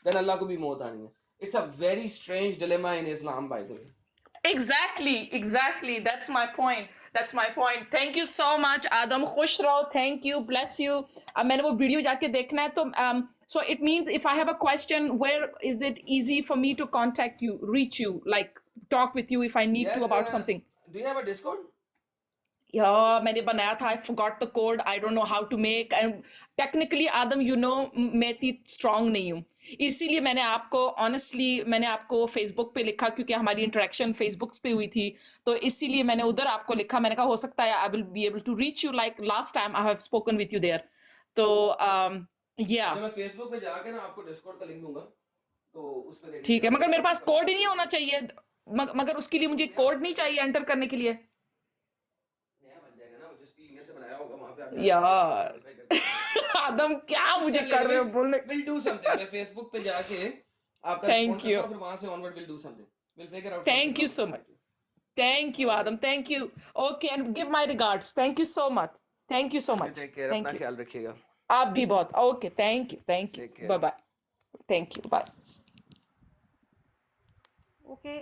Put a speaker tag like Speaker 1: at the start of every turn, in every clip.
Speaker 1: then अल्लाह को भी मौत आनी है. It's a very strange dilemma in Islam, by the way.
Speaker 2: Exactly. That's my point. Thank you so much, Adam. खुश रहो. Thank you. Bless you. अब मैंने वो वीडियो जाके देखना है तो so it means if I have a question, where is it easy for me to contact you, reach you, like talk with you if I need to about something?
Speaker 1: Do you have a Discord?
Speaker 2: Yeah, मैंने बनाया था. I forgot the code. I don't know how to make. And technically, Adam, you know, मैं इतनी strong नहीं हूँ. इसीलिए मैंने आपको honestly मैंने आपको Facebook पे लिखा क्योंकि हमारी interaction Facebook पे हुई थी. तो इसीलिए मैंने उधर आपको लिखा. मैंने कहा हो सकता है I will be able to reach you like last time I have spoken with you there. तो yeah.
Speaker 1: जब मैं Facebook पे जाके ना आपको Discord का लिंक दूंगा तो उस पे
Speaker 2: ठीक है, मगर मेरे पास कोड ही नहीं होना चाहिए. मगर उसके लिए मुझे कोड नहीं चाहिए एंटर करने के लिए. यार आदम क्या मुझे कर रहे हो बोलने.
Speaker 1: We'll do something. मैं Facebook पे जाके आपका
Speaker 2: Thank you.
Speaker 1: फिर वहां से onward we'll do something. We'll figure out.
Speaker 2: Thank you so much. Thank you, Adam. Thank you. Okay, and give my regards. Thank you so much. Thank you so much.
Speaker 1: Take care. अपना ख्याल रखिएगा.
Speaker 2: आप भी बहुत. Okay, thank you. Bye bye. Thank you. Bye.
Speaker 3: Okay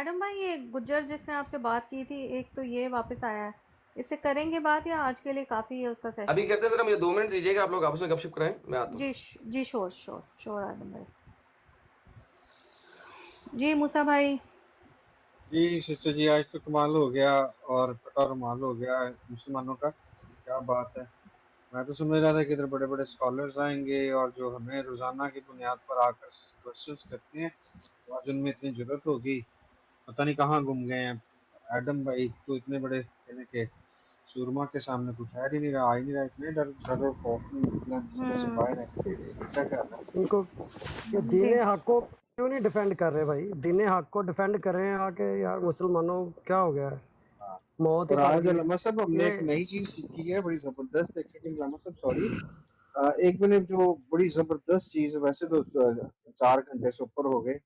Speaker 3: Adam भाई, ये गुज्जर जिसने आपसे बात की थी, एक तो ये वापस आया है, इससे करेंगे बात या आज के लिए काफ़ी है उसका सेशन?
Speaker 1: अभी करते हैं, जरा मुझे 2 मिनट दीजिएगा, आप लोग आपस में गपशप कराएं, मैं आता हूं.
Speaker 3: जी श्योर आदम भाई. जी मूसा भाई.
Speaker 4: जी सिस्टर जी, आज तो कमाल हो गया और पटा रुमाल हो गया मुसलमानों का. क्या बात है. मैं तो समझ रहा था कि इधर बड़े बड़े स्कॉलर्स आएंगे और जो हमें रोजाना की बुनियाद पर आकर क्वेश्चंस करते हैं, तो आज उनमें इतनी जरूरत होगी. पता नहीं कहाँ गुम गए हैं. एडम भाई तो इतने बड़े कहने के सूरमा के सामने कुछ ठहर ही नहीं रहा, आ ही नहीं रहा. इतने डर और खौफ में निकला से बाहर है. क्या करना
Speaker 5: उनको ये दीने हक को क्यों नहीं डिफेंड कर रहे भाई? दीने हक को डिफेंड कर रहे हैं आके. यार मुसलमानों क्या हो गया है? मौत
Speaker 4: और आज लम्मा साहब हमने एक नई चीज सीखी है, बड़ी जबरदस्त. एक सेकंड लम्मा साहब, सॉरी, एक मैंने जो बड़ी जबरदस्त चीज, वैसे तो 4 घंटे से ऊपर हो गए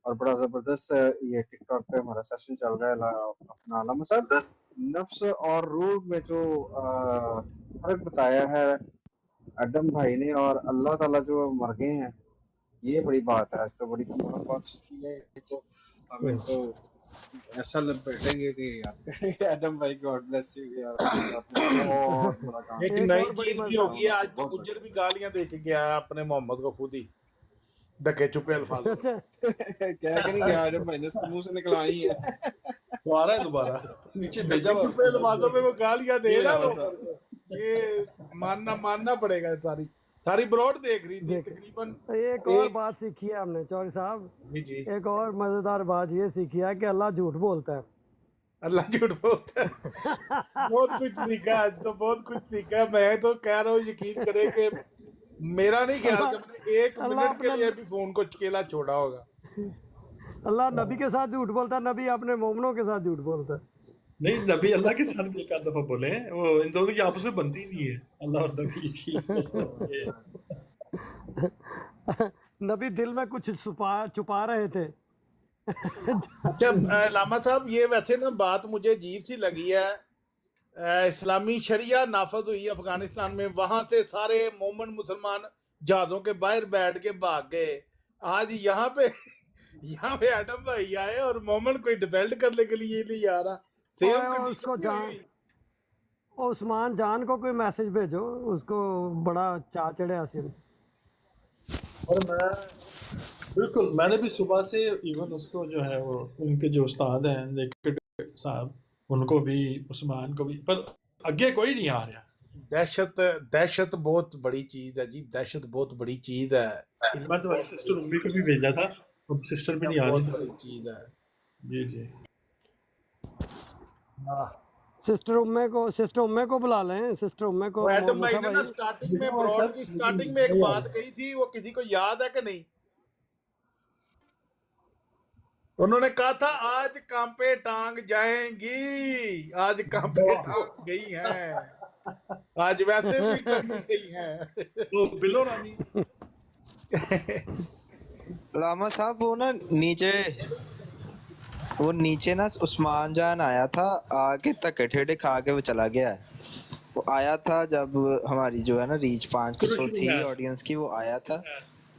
Speaker 4: और बड़ा जबरदस्त ये टिकटॉक पे हमारा सेशन चल रहा है अपना लम्मा साहब, नफ्स और रूह में जो फर्क बताया है एडम भाई ने, और अल्लाह ताला जो मर गए हैं, ये बड़ी बात है. आज तो बड़ी बात सीखी है. तो हमें तो ऐसा लपेटेंगे कि यार एडम भाई गॉड ब्लेस यू यार. बहुत बड़ा काम.
Speaker 6: एक नई चीज भी होगी है. आज तो गुज्जर भी गालियां दे के गया है अपने मोहम्मद को, खुद ही ढके छुपे अल्फाज
Speaker 4: क्या कि नहीं गया एडम भाई ने, इसके मुंह से निकलवाई है.
Speaker 6: दोबारा नीचे भेजा छुपे अल्फाजों में वो गालियां दे रहा है. ये मानना पड़ेगा. सारी ब्रॉड देख रही थी तकरीबन.
Speaker 5: एक और बात सीखी है हमने चौधरी साहब.
Speaker 6: जी.
Speaker 5: एक और मजेदार बात ये सीखी है कि अल्लाह झूठ बोलता है.
Speaker 6: अल्लाह झूठ बोलता है. बहुत कुछ सीखा आज तो, बहुत कुछ सीखा. मैं तो कह रहा हूँ यकीन करें कि मेरा नहीं ख्याल कि मैंने 1 मिनट के लिए भी फोन को अकेला छोड़ा होगा.
Speaker 5: अल्लाह नबी के साथ झूठ बोलता है, नबी अपने मोमनों के साथ झूठ बोलता है.
Speaker 7: नहीं, नबी अल्लाह के साथ भी एक आध दफा बोले हैं. वो इन दोनों की आपस में बनती ही नहीं है, अल्लाह और नबी की.
Speaker 5: नबी दिल में कुछ छुपा रहे थे.
Speaker 6: अच्छा लामा साहब, ये वैसे ना बात मुझे अजीब सी लगी है. इस्लामी शरिया नाफज हुई अफगानिस्तान में, वहां से सारे मोमन मुसलमान जहाजों के बाहर बैठ के भाग गए. आज यहाँ पे एडम भाई आए और मोमन कोई डिफेंड करने के लिए नहीं आ रहा.
Speaker 5: उसको उस्मान जान को कोई मैसेज भेजो, उसको बड़ा चा चढ़े हासिल.
Speaker 7: और बिल्कुल मैंने भी सुबह से इवन उसको जो है वो उनके जो उस्ताद हैं लेकिन साहब, उनको भी उस्मान को भी, पर आगे कोई नहीं आ रहा.
Speaker 6: दहशत बहुत बड़ी चीज है जी. दहशत बहुत बड़ी चीज है.
Speaker 7: मैं तो सिस्टर उम्मी को भी भेजा था, अब सिस्टर भी नहीं आ रही.
Speaker 6: बहुत बड़ी चीज है.
Speaker 7: जी.
Speaker 5: सिस्टर उम्मे को बुला लें. सिस्टर उम्मे को.
Speaker 6: एडम भाई ने ना स्टार्टिंग में एक बात कही थी, वो किसी को याद है कि नहीं? उन्होंने कहा था आज कांपे टांग जाएंगी. आज कांपे टांग गई हैं. आज वैसे भी टांगी गई हैं.
Speaker 7: तो बिलो रानी
Speaker 8: लामा साहब, वो नीचे ना उस्मान जान आया था, आके धक्के ठेडे खा के वो चला गया है. वो आया था जब हमारी जो है ना रीच 500 थी ऑडियंस की, वो आया था.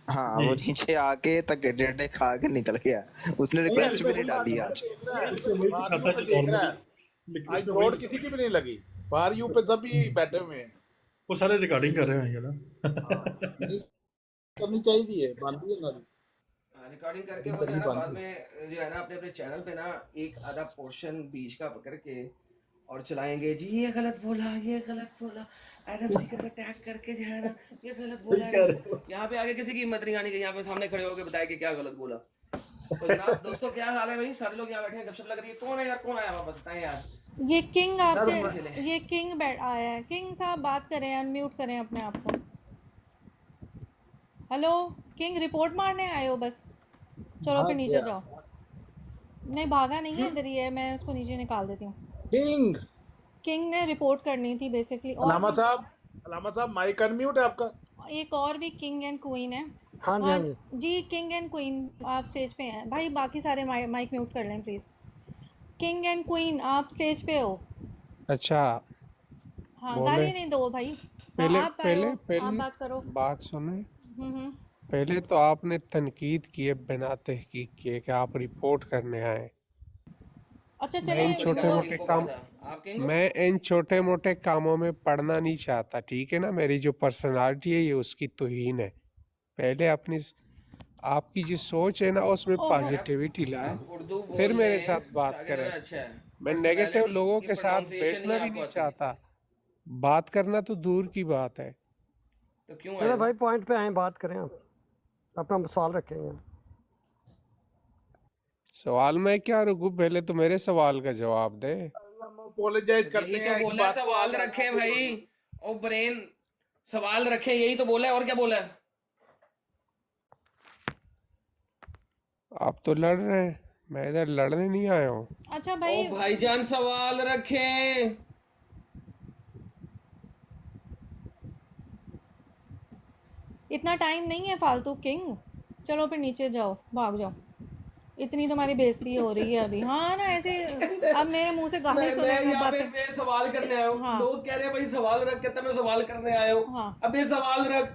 Speaker 8: हाँ
Speaker 7: जी
Speaker 8: वो नीचे आके धक्के टेढ़े खा के निकल गया, उसने
Speaker 7: ये
Speaker 8: रिक्वेस्ट
Speaker 7: ऐसे
Speaker 8: भी नहीं डाली आज।
Speaker 6: देख रहा है,
Speaker 7: इससे वही
Speaker 6: फॉर
Speaker 7: दिखाता
Speaker 6: यू
Speaker 7: है
Speaker 6: पे
Speaker 7: कि
Speaker 6: देख रहा
Speaker 7: ऑलरेडी
Speaker 6: है,
Speaker 7: लेकिन
Speaker 6: आज
Speaker 7: इससे वही
Speaker 6: रोड किसी की भी नहीं लगी, फॉर यू पे सभी बैठे हुए हैं।
Speaker 7: वो सारे रिकॉर्डिंग कर रहे होंगे ना।
Speaker 6: हाँ नहीं करनी चाहिए, बांधी है ना,
Speaker 1: रिकॉर्डिंग करके वो जो
Speaker 6: करनी
Speaker 1: है ना बाद
Speaker 6: बांधी।
Speaker 1: में जो है ना अपने अपने चैनल पे ना एक आधा पोर्शन बीच का पकड़ के और चलाएंगे जी, ये गलत बोला, ये गलत बोला, एडम सीकर का टैग करके जो है ना ये गलत
Speaker 7: सही
Speaker 1: बोला
Speaker 7: कह
Speaker 1: एडम
Speaker 7: रहे हो।
Speaker 1: सीकर। यहाँ पे आगे किसी की हिम्मत नहीं आनी कि यहाँ पे सामने खड़े होकर बताए कि क्या गलत बोला। तो जनाब दोस्तों क्या हाल है भाई, सारे लोग यहाँ बैठे हैं, गपशप लग रही है। कौन है यार, कौन आया वापस, बताएं यार।
Speaker 3: ये किंग आपसे
Speaker 1: खेलें।
Speaker 3: ये किंग बैठ आया है। किंग साहब बात करें, अनम्यूट करें अपने आप को। हेलो किंग, रिपोर्ट मारने आए हो बस? चलो
Speaker 6: भाग
Speaker 3: फिर नीचे
Speaker 6: गया
Speaker 3: जाओ। नहीं भागा नहीं है, इधर ही है, मैं उसको नीचे निकाल देती हूँ।
Speaker 6: किंग।
Speaker 3: किंग ने रिपोर्ट करनी थी बेसिकली। और
Speaker 6: अलामा साहब माइक अनम्यूट है आपका।
Speaker 3: एक और भी किंग एंड क्वीन है।
Speaker 5: हाँ जी,
Speaker 3: हाँ
Speaker 5: हाँ जी।
Speaker 3: जी, किंग एंड क्वीन आप स्टेज पे हैं भाई, बाकी सारे माइक म्यूट कर लें प्लीज़। किंग एंड क्वीन आप स्टेज पे हो।
Speaker 9: अच्छा
Speaker 3: हाँ
Speaker 9: बोले,
Speaker 3: गाली नहीं दो भाई। हाँ
Speaker 9: पहले
Speaker 3: आप आए
Speaker 9: पहले
Speaker 3: हो, आप
Speaker 9: पहले
Speaker 3: बात करो।
Speaker 9: बात सुने।
Speaker 3: हम्म।
Speaker 9: पहले तो आपने तनकीद किए बिना तहकीक किए कि आप रिपोर्ट करने आए।
Speaker 3: अच्छा
Speaker 9: मैं इन
Speaker 3: चले
Speaker 9: छोटे
Speaker 3: वो
Speaker 9: मोटे काम
Speaker 1: आप किंग हो?
Speaker 9: मैं इन छोटे मोटे कामों में पढ़ना नहीं चाहता, ठीक है ना। मेरी जो पर्सनालिटी है ये उसकी तौहीन है। पहले अपनी आपकी जो सोच है ना उसमें
Speaker 3: ओहो
Speaker 9: पॉजिटिविटी लाए,
Speaker 1: आप उर्दू
Speaker 9: फिर
Speaker 1: बोल
Speaker 9: मेरे
Speaker 1: लें,
Speaker 9: साथ बात
Speaker 1: शायद
Speaker 9: करें।
Speaker 1: अच्छा है।
Speaker 9: मैं नेगेटिव
Speaker 1: पर्सनालिटी
Speaker 9: लोगों
Speaker 1: की
Speaker 9: के साथ
Speaker 1: प्रोनाउंसिएशन
Speaker 9: बैठना भी
Speaker 1: आपको
Speaker 9: नहीं
Speaker 1: आती।
Speaker 9: चाहता, बात करना तो दूर की बात है।
Speaker 1: तो क्यों आए
Speaker 5: चलो
Speaker 1: हो?
Speaker 5: भाई पॉइंट पे आए, बात करें आप, अपना सवाल रखेंगे।
Speaker 9: सवाल मैं क्या रुकूं, पहले तो मेरे सवाल का जवाब दे।
Speaker 6: अपोलोजाइज
Speaker 1: तो
Speaker 6: करते
Speaker 1: यही
Speaker 6: हैं
Speaker 1: तो
Speaker 6: इस
Speaker 1: बोला है,
Speaker 6: बात को
Speaker 1: सवाल
Speaker 6: आज
Speaker 1: रखें
Speaker 6: आगे
Speaker 1: भाई।
Speaker 6: बढ़ो।
Speaker 1: ओ ब्रेन, सवाल रखें, यही तो बोला है, और क्या बोला है?
Speaker 9: आप तो लड़ रहे हैं, मैं इधर लड़ने नहीं आया हूँ।
Speaker 3: अच्छा
Speaker 1: ओ
Speaker 3: भाई
Speaker 1: भाईजान सवाल रखें।
Speaker 3: इतना टाइम नहीं है फालतू किंग। चलो फिर नीचे जाओ, भाग जाओ। इतनी तुम्हारी बेइज्जती हो रही है अभी। हाँ ना ऐसे अब मेरे मुंह से गाली
Speaker 1: मैं
Speaker 3: सुनेंगे
Speaker 1: यहाँ पे
Speaker 3: बातें।
Speaker 1: मैं सवाल करने आया हूँ।
Speaker 3: हाँ
Speaker 1: लोग कह रहे हैं भाई सवाल रख, कहता मैं सवाल करने आया हूँ।
Speaker 3: हाँ
Speaker 1: अब ये सवाल रख।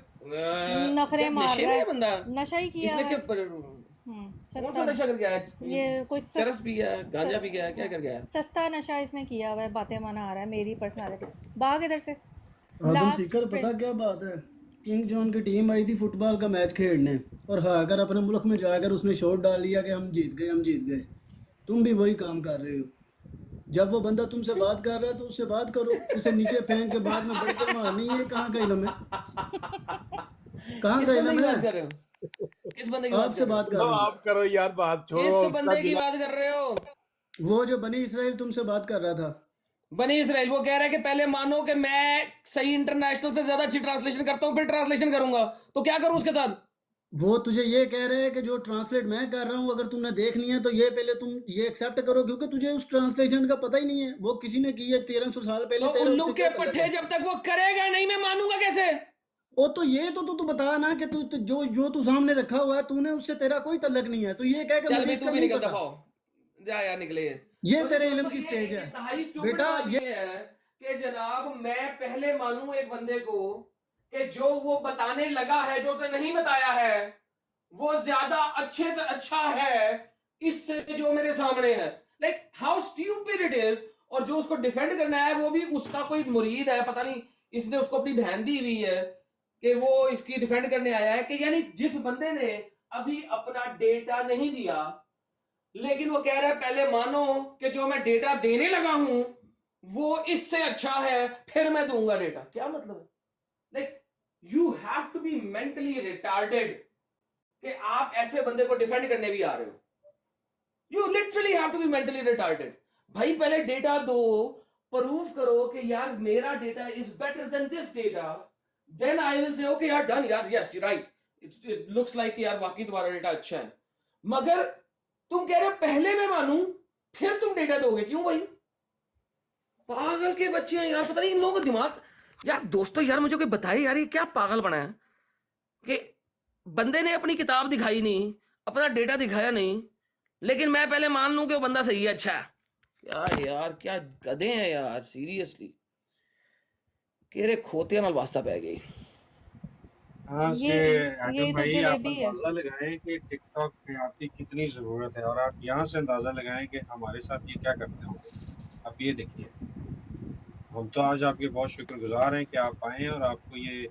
Speaker 3: नखरे
Speaker 1: क्या
Speaker 3: मार
Speaker 1: नशे
Speaker 3: रहा
Speaker 1: में
Speaker 3: है,
Speaker 1: है बंदा?
Speaker 3: नशा ही किया
Speaker 1: इसने
Speaker 3: हुआ
Speaker 1: क्या
Speaker 3: है।
Speaker 1: कौन सा
Speaker 3: सस्ता
Speaker 1: नशा कर गया है?
Speaker 3: ये कोई
Speaker 1: चरस भी गया है, गांजा भी गया है, क्या कर गया है?
Speaker 3: सस्ता नशा इसने किया हुआ है, बातें मना रहा है मेरी पर्सनालिटी। भाग इधर से।
Speaker 10: आदम
Speaker 3: लास्ट
Speaker 10: सीकर पता
Speaker 3: प्रिंस।
Speaker 10: क्या बात है, किंग जॉन की टीम आई थी फुटबॉल का मैच खेलने, और हाकर अपने मुल्क में जाकर उसने शॉट डाल लिया कि हम जीत गए, हम जीत गए। तुम भी वही काम कर रहे हो। जब वो बंदा तुमसे बात कर रहा है तो उससे बात करो, उसे नीचे फेंक के बाद में बढ़ते मारनी है। कहाँ का इल्म है, कहाँ
Speaker 1: किस
Speaker 10: का
Speaker 1: बंदे
Speaker 10: इल्म
Speaker 1: की
Speaker 10: है?
Speaker 1: बात कर रहे हो? किस बंदे की बात
Speaker 10: आपसे
Speaker 1: कर रहे हो?
Speaker 10: बात कर
Speaker 6: तो
Speaker 10: रहा हूँ।
Speaker 6: आप करो यार, बात छोड़ो।
Speaker 1: किस
Speaker 6: उसका
Speaker 1: बंदे की
Speaker 6: गिला
Speaker 1: बात कर रहे हो?
Speaker 10: वो जो बनी इसराइल तुमसे बात कर रहा था।
Speaker 1: बनी इसराइल वो कह रहा है कि पहले मानो कि मैं सही इंटरनेशनल से ज्यादा अच्छी ट्रांसलेशन करता हूँ, फिर ट्रांसलेशन करूंगा। तो क्या करूं उसके साथ?
Speaker 10: वो तुझे ये कह रहे हैं कि जो ट्रांसलेट मैं कर रहा हूँ अगर तुमने देखनी है तो ये पहले तुम ये एक्सेप्ट करो, क्योंकि तुझे उस ट्रांसलेशन का पता ही नहीं है। वो किसी ने की है 1300 साल पहले।
Speaker 1: तो
Speaker 10: तेरा
Speaker 1: उल्लू
Speaker 10: उससे
Speaker 1: के
Speaker 10: क्या ताल्लुक
Speaker 1: पट्टे
Speaker 10: है?
Speaker 1: जब तक वो करेगा नहीं, मैं मानूंगा कैसे?
Speaker 10: ओ तो ये तो बता ना कि तू जो जो तू सामने रखा हुआ है तूने उससे तेरा कोई तल्लक नहीं है। तो ये कह के
Speaker 1: चल
Speaker 10: मुझे
Speaker 1: भी
Speaker 10: इसका
Speaker 1: तू भी
Speaker 10: नहीं
Speaker 1: निकल
Speaker 10: पता।
Speaker 1: दफाओ जा यार, निकले।
Speaker 10: ये
Speaker 1: तो
Speaker 10: तेरे
Speaker 1: दोस्तों,
Speaker 10: इल्म की
Speaker 1: ये
Speaker 10: स्टेज है
Speaker 1: इंतहाई stupid
Speaker 10: बेटा।
Speaker 1: बात ये है कि जनाब मैं पहले मानूं एक बंदे को कि जो वो बताने लगा है, जो उसने नहीं बताया है, वो ज्यादा अच्छा है इससे जो मेरे सामने है। Like how stupid it is. और जो उसको डिफेंड करना है वो भी उसका कोई मुरीद है, पता नहीं इसने उसको अपनी बहन दी हुई है कि वो इसकी डिफेंड करने आया है। कि यानी जिस बंदे ने अभी अपना डेटा नहीं दिया, लेकिन वो कह रहा है पहले मानो कि जो मैं डेटा देने लगा हूं वो इससे अच्छा है, फिर मैं दूंगा डेटा। क्या मतलब है? Like you have to be mentally retarded कि आप ऐसे बंदे को डिफेंड करने भी आ रहे हो। You literally have to be mentally retarded. भाई पहले डेटा दो, प्रूव करो कि यार मेरा data is better than this data, then I will say okay यार डन यार, yes you right, it looks like यार वाकई तुम्हारा डेटा अच्छा है। मगर तुम कह रहे हो पहले मैं मानूं फिर तुम डेटा दोगे, क्यों भाई? पागल के बच्चे हैं यार, पता नहीं इन लोगों का दिमाग। यार दोस्तों यार मुझे कोई बताए यार ये क्या पागल बना है कि बंदे ने अपनी किताब दिखाई नहीं, अपना डेटा दिखाया नहीं, लेकिन मैं पहले मान लूं कि वो बंदा सही है, अच्छा है। क्या यार, क्या गधे हैं यार, सीरियसली। केरे खोते नाल वास्ता पै गई।
Speaker 4: यहाँ से
Speaker 3: ये
Speaker 4: एडम
Speaker 3: तो
Speaker 4: भाई आप
Speaker 3: जलेबी है।
Speaker 4: अंदाजा लगाएं कि टिकटॉक पे आपकी कितनी जरूरत है, और आप यहाँ से अंदाजा लगाएं कि हमारे साथ ये क्या करते होंगे। आप ये देखिए, हम तो आज आपके बहुत शुक्रगुजार हैं कि आप आए और आपको ये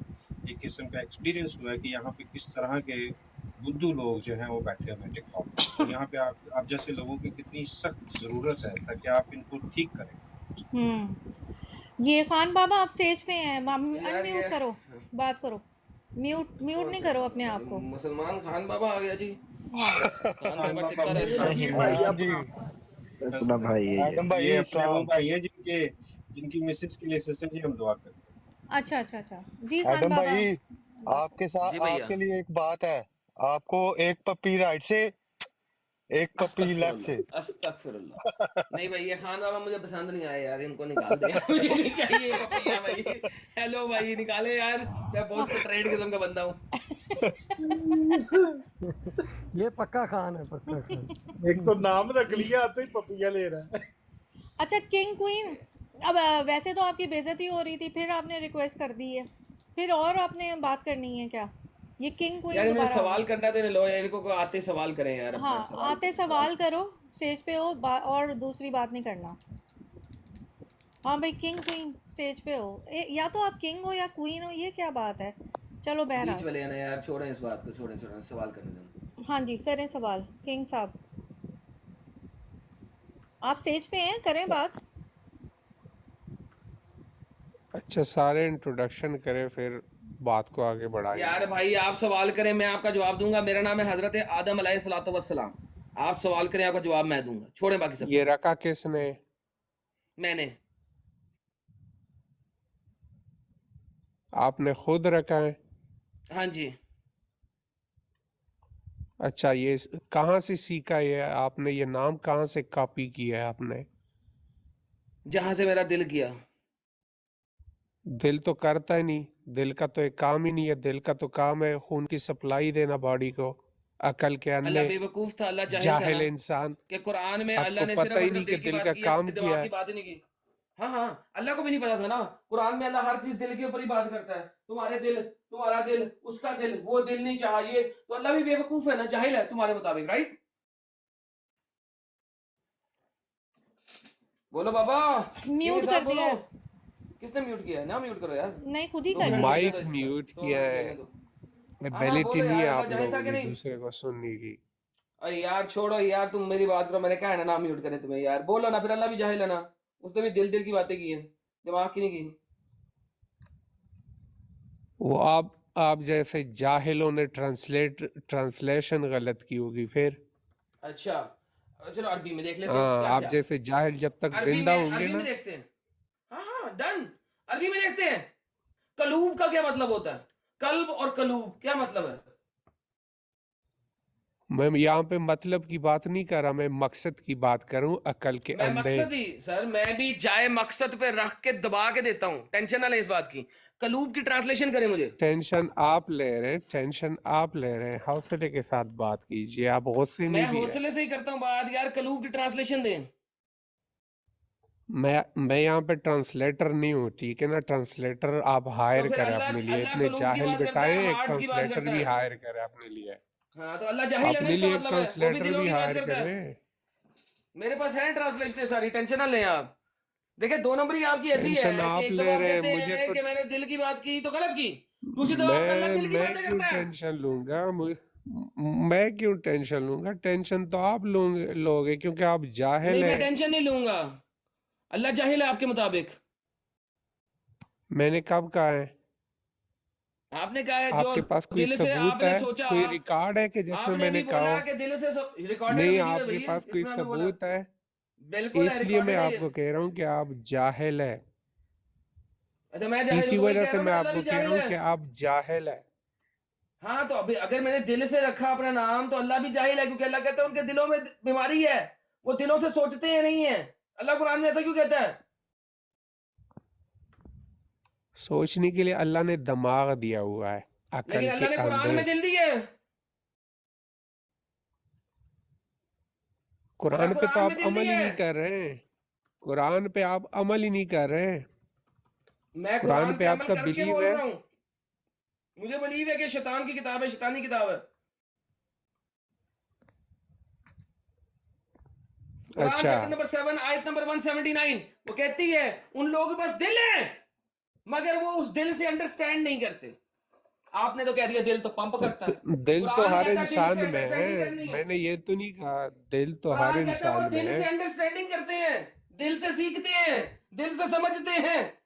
Speaker 4: एक किस्म का एक्सपीरियंस हुआ है कि यहाँ पे किस तरह के बुद्धू लोग जो हैं वो बैठे हुए हैं टिकटॉक पे, और यहाँ पे आप जैसे लोगों की कितनी सख्त जरूरत है ताकि आप इनको ठीक करें।
Speaker 3: ये खान बाबा आप स्टेज पे हैं,
Speaker 1: यार
Speaker 3: अनम्यूट
Speaker 1: ये
Speaker 3: करो, बात करो। म्यूट नहीं करो अपने आप को।
Speaker 1: मुसलमान खान बाबा आ गया जी।
Speaker 3: हाँ
Speaker 1: खान
Speaker 4: खान
Speaker 1: बाबा टिक्का
Speaker 4: बाबा
Speaker 1: रहता है।
Speaker 8: नहीं
Speaker 6: भाई
Speaker 8: नहीं
Speaker 6: अपना
Speaker 8: अपना भाई है ये।
Speaker 4: ये अपने वो भाई हैं जिनकी मिसेज के लिए सिस्टर जी हम दुआ करते हैं।
Speaker 3: अच्छा जी खान
Speaker 11: एडम
Speaker 3: बाबा।
Speaker 11: भाई आपके साथ
Speaker 1: जी भैया।
Speaker 11: आपके लिए एक बात है। आपको एक पप्पी राइट से, एक पप्पी लेफ्ट से।
Speaker 1: अस्तगफिरुल्लाह। नहीं भाई ये खान बाबा मुझे पसंद नहीं आए यार, इनको निकाल दे यार, मुझे नहीं चाहिए पपैया भाई। हेलो भाई निकाले यार, मैं बहुत स्ट्रेट किस्म का बंदा हूँ।
Speaker 5: ये पक्का खान है, पक्का खान।
Speaker 6: एक तो नाम रख लिया आते ही पपिया ले रहा है।
Speaker 3: अच्छा किंग क्वीन, अब वैसे तो आपकी बेइज्जती हो रही थी, फिर आपने रिक्वेस्ट कर दी है, फिर और आपने बात करनी है क्या? ये किंग क्वीन
Speaker 1: यार इन्हें
Speaker 3: दोबारा
Speaker 1: सवाल करना तो लो यार, इनको आते सवाल करें यार अपना
Speaker 3: हाँ
Speaker 1: सवाल।
Speaker 3: आते सवाल करो, स्टेज पे हो और दूसरी बात नहीं करना। हाँ भाई किंग क्वीन स्टेज पे हो, या तो आप किंग हो या क्वीन हो, ये क्या बात है? चलो
Speaker 1: बीच
Speaker 3: बहरहाल
Speaker 1: वाले हैं ना यार, छोड़ें इस बात को, छोड़ें सवाल करने दें।
Speaker 3: हाँ जी करें सवाल। किंग साहब आप स्टेज पे हैं, करें बात।
Speaker 9: अच्छा सारे इंट्रोडक्शन करें फिर बात को आगे बढ़ाएंगे।
Speaker 1: यार भाई आप सवाल करें, मैं आपका जवाब दूंगा। मेरा नाम है हजरत आदम अलैहिस्सलातु वस्सलाम। आप सवाल करें, आपका जवाब मैं दूंगा। छोड़ें बाकी सब।
Speaker 9: ये रखा किसने?
Speaker 1: मैंने।
Speaker 9: आपने खुद रखा है?
Speaker 1: हाँ जी।
Speaker 9: अच्छा ये कहाँ से सीखा ये आपने? ये नाम कहाँ से कॉपी किया है आपने?
Speaker 1: जहां से मेरा दिल किया।
Speaker 9: दिल तो करता ही नहीं, दिल का तो एक काम ही नहीं है। दिल का तो काम है खून की सप्लाई देना बॉडी को। अकल के
Speaker 1: अल्लाह
Speaker 9: अन्ने
Speaker 1: बेवकूफ था, अल्लाह जाहिल था
Speaker 9: जाहिल
Speaker 1: ना
Speaker 9: इंसान,
Speaker 1: कि कुरान में
Speaker 9: आपको
Speaker 1: अल्लाह ने
Speaker 9: पता
Speaker 1: सिर्फ
Speaker 9: ही
Speaker 1: और
Speaker 9: नहीं
Speaker 1: सिर्फ
Speaker 9: कि
Speaker 1: दिल की
Speaker 9: दिल
Speaker 1: बात
Speaker 9: का
Speaker 1: की है,
Speaker 9: काम क्या
Speaker 1: दिमाग
Speaker 9: है।
Speaker 1: की बात ही नहीं की। हाँ अल्लाह को भी नहीं पता था ना, कुरान में अल्लाह हर चीज दिल के ऊपर ही बात करता है। तुम्हारे दिल, तुम्हारा दिल, उसका दिल, वो दिल नहीं चाहिए, तो अल्लाह भी बेवकूफ है ना, जाहिल है तुम्हारे मुताबिक, राइट? बोलो बाबा।
Speaker 3: म्यूट
Speaker 1: साहब
Speaker 3: कर दिया
Speaker 1: बोलो।
Speaker 3: है।
Speaker 1: किसने म्यूट किया है? ना म्यूट करो यार।
Speaker 3: नहीं खुद ही
Speaker 1: 2
Speaker 3: कर
Speaker 1: मिनट
Speaker 3: दिया।
Speaker 1: लेने
Speaker 9: माइक
Speaker 1: दो इसको,
Speaker 9: म्यूट
Speaker 1: 2
Speaker 9: किया
Speaker 1: मिनट
Speaker 9: है।
Speaker 1: लेने दो।
Speaker 9: एबिलिटी
Speaker 1: बोलो
Speaker 9: नहीं है
Speaker 1: यार,
Speaker 9: आप
Speaker 1: अल्लाह जाहिल था
Speaker 9: लोगों
Speaker 1: कि
Speaker 9: में
Speaker 1: नहीं?
Speaker 9: दूसरे को सुनने की।
Speaker 1: अरे यार छोड़ो यार, तुम मेरी बात करो। मैंने कहा है ना म्यूट करें तुम्हें यार, बोलो ना। फिर अल्लाह भी जाहिल है ना, उसने भी दिल की बातें की हैं, दिमाग की नहीं की।
Speaker 9: वो आप जैसे जाहिलों ने ट्रांसलेशन गलत की होगी फिर।
Speaker 1: अच्छा चलो अरबी में देख लेते हैं
Speaker 9: हाँ
Speaker 1: क्या
Speaker 9: आप
Speaker 1: क्या।
Speaker 9: जैसे जाहिल जब तक जिंदा होंगे
Speaker 1: अरबी
Speaker 9: ना।
Speaker 1: में देखते हैं। हाँ डन। अरबी में देखते हैं। कलूब का क्या मतलब होता है? कल्ब और कलूब क्या मतलब है?
Speaker 9: मैं यहाँ पे मतलब की बात नहीं कर रहा, मैं मकसद की बात करूँ। अकल के
Speaker 1: मैं
Speaker 9: अंधे।
Speaker 1: मकसद ही सर, मैं भी जाए मकसद पे रख के दबा के देता हूँ, टेंशन ना ले इस बात की। कलूब की ट्रांसलेशन करें मुझे।
Speaker 9: टेंशन आप ले रहे हैं, टेंशन आप ले रहे हैं। हौसले के साथ बात कीजिए, आप गुस्से
Speaker 1: मैं
Speaker 9: में भी है।
Speaker 1: हौसले से ही करता हूँ बात यार, कलूब की ट्रांसलेशन दें।
Speaker 9: मैं यहाँ पे ट्रांसलेटर नहीं हूँ, ठीक है ना। ट्रांसलेटर आप
Speaker 1: तो
Speaker 9: हायर
Speaker 1: फिर
Speaker 9: करें
Speaker 1: अल्लाह
Speaker 9: अपने लिए।
Speaker 1: अल्लाह
Speaker 9: इतने
Speaker 1: कलूब की
Speaker 9: जाहिल
Speaker 1: बात करता
Speaker 9: बिठाए,
Speaker 1: है,
Speaker 9: एक
Speaker 1: हार्ट्स की बात
Speaker 9: ट्रांसलेटर
Speaker 1: करता
Speaker 9: भी
Speaker 1: है।
Speaker 9: हायर करें अपने लिए।
Speaker 1: हाँ तो अल्लाह जाहिल है ना,
Speaker 9: अपने
Speaker 1: इसका
Speaker 9: लिए एक
Speaker 1: मतलब है वो भी
Speaker 9: ट्रांसलेटर
Speaker 1: दिलों
Speaker 9: भी
Speaker 1: की बात
Speaker 9: हायर
Speaker 1: करता है।
Speaker 9: करें।
Speaker 1: मेरे पास है ट्रांसलेशन सारी, टेंशन ना लें आप। देखिए 2 नंबरी आपकी ऐसी है
Speaker 9: टेंशन
Speaker 1: कि
Speaker 9: आप
Speaker 1: एक तो
Speaker 9: ले
Speaker 1: आप
Speaker 9: रहे हैं,
Speaker 1: कहते
Speaker 9: मुझे
Speaker 1: हैं
Speaker 9: तो
Speaker 1: कि मैंने दिल की बात की तो गलत की, दूसरी तरफ आप अल्लाह दिल की
Speaker 9: मैं
Speaker 1: बातें
Speaker 9: क्यों
Speaker 1: करता है।
Speaker 9: टेंशन लूंगा? मैं क्यों टेंशन लूंगा? टेंशन तो आप लोगे क्योंकि आप जाहिल
Speaker 1: नहीं मैं
Speaker 9: है।
Speaker 1: टेंशन नहीं लूंगा, अल्लाह जाहिल है आपके मुताबिक।
Speaker 9: मैंने कब कहा है?
Speaker 1: आपने कहा है जो
Speaker 9: आपके पास कोई
Speaker 1: दिल से
Speaker 9: सबूत
Speaker 1: आपने
Speaker 9: है?
Speaker 1: सोचा,
Speaker 9: कोई रिकॉर्ड है कि जिसमें
Speaker 1: आपने
Speaker 9: मैंने
Speaker 1: भी
Speaker 9: कहा
Speaker 1: बोला
Speaker 9: हो?
Speaker 1: कि दिल से रिकॉर्डेड
Speaker 9: नहीं,
Speaker 1: वीडियो है
Speaker 9: आपके
Speaker 1: भैया,
Speaker 9: पास कोई
Speaker 1: इसमें हमने बोला।
Speaker 9: सबूत है?
Speaker 1: बिल्कुल है,
Speaker 9: इसलिए मैं
Speaker 1: रिकॉर्डेड है ये।
Speaker 9: आपको कह रहा हूँ कि आप जाहिल है।
Speaker 1: अच्छा मैं जाहिल
Speaker 9: इसी
Speaker 1: हूं तो वही
Speaker 9: वजह
Speaker 1: कह
Speaker 9: से
Speaker 1: रहा हूं
Speaker 9: मैं
Speaker 1: ना, अल्लाह
Speaker 9: आपको
Speaker 1: भी
Speaker 9: कह रहा
Speaker 1: जाहिल
Speaker 9: हूँ
Speaker 1: है।
Speaker 9: कि आप जाहिल है।
Speaker 1: हाँ तो अभी अगर मैंने दिल से रखा अपना नाम तो अल्लाह भी जाहिल है, क्योंकि अल्लाह कहता है उनके दिलों में बीमारी है, वो दिलों से सोचते हैं नहीं है। अल्लाह कुरान में ऐसा क्यों कहता है?
Speaker 9: सोचने के लिए अल्लाह ने दिमाग दिया हुआ है, अकल
Speaker 1: लेकिन
Speaker 9: के
Speaker 1: अल्लाह ने कुरान
Speaker 9: अंधे।
Speaker 1: में दिल दिए हैं। अल्लाह
Speaker 9: कुरान पे तो
Speaker 1: कुरान में
Speaker 9: आप
Speaker 1: दिल
Speaker 9: अमल
Speaker 1: दिए
Speaker 9: ही
Speaker 1: हैं।
Speaker 9: नहीं कर रहे हैं। कुरान पे आप अमल ही नहीं कर रहे हैं।
Speaker 1: मैं
Speaker 9: कुरान
Speaker 1: कुरान
Speaker 9: पे
Speaker 1: पे अमल
Speaker 9: आपका
Speaker 1: करके
Speaker 9: बिलीव
Speaker 1: बोल
Speaker 9: है?
Speaker 1: रहा हूँ। मुझे बिलीव है कि शैतान की किताब है, शैतानी किताब है। कुरान
Speaker 9: अच्छा
Speaker 1: चैप्टर नंबर 7 आयत नंबर 179 वो कहती है उन लोगों के पास दिल है मगर वो उस दिल से अंडरस्टैंड नहीं करते। आपने तो कह दिया दिल तो पंप करता है।
Speaker 9: दिल तो
Speaker 1: कुरान
Speaker 9: हर
Speaker 1: कहता है दिल
Speaker 9: इंसान
Speaker 1: से
Speaker 9: में
Speaker 1: अंडरस्टैंडिंग
Speaker 9: है,
Speaker 1: करनी है।
Speaker 9: मैंने ये तो नहीं कहा, दिल तो हर
Speaker 1: कुरान कहता है वो
Speaker 9: इंसान में
Speaker 1: दिल
Speaker 9: है।
Speaker 1: से अंडरस्टैंडिंग करते हैं, दिल से सीखते हैं, दिल से समझते हैं।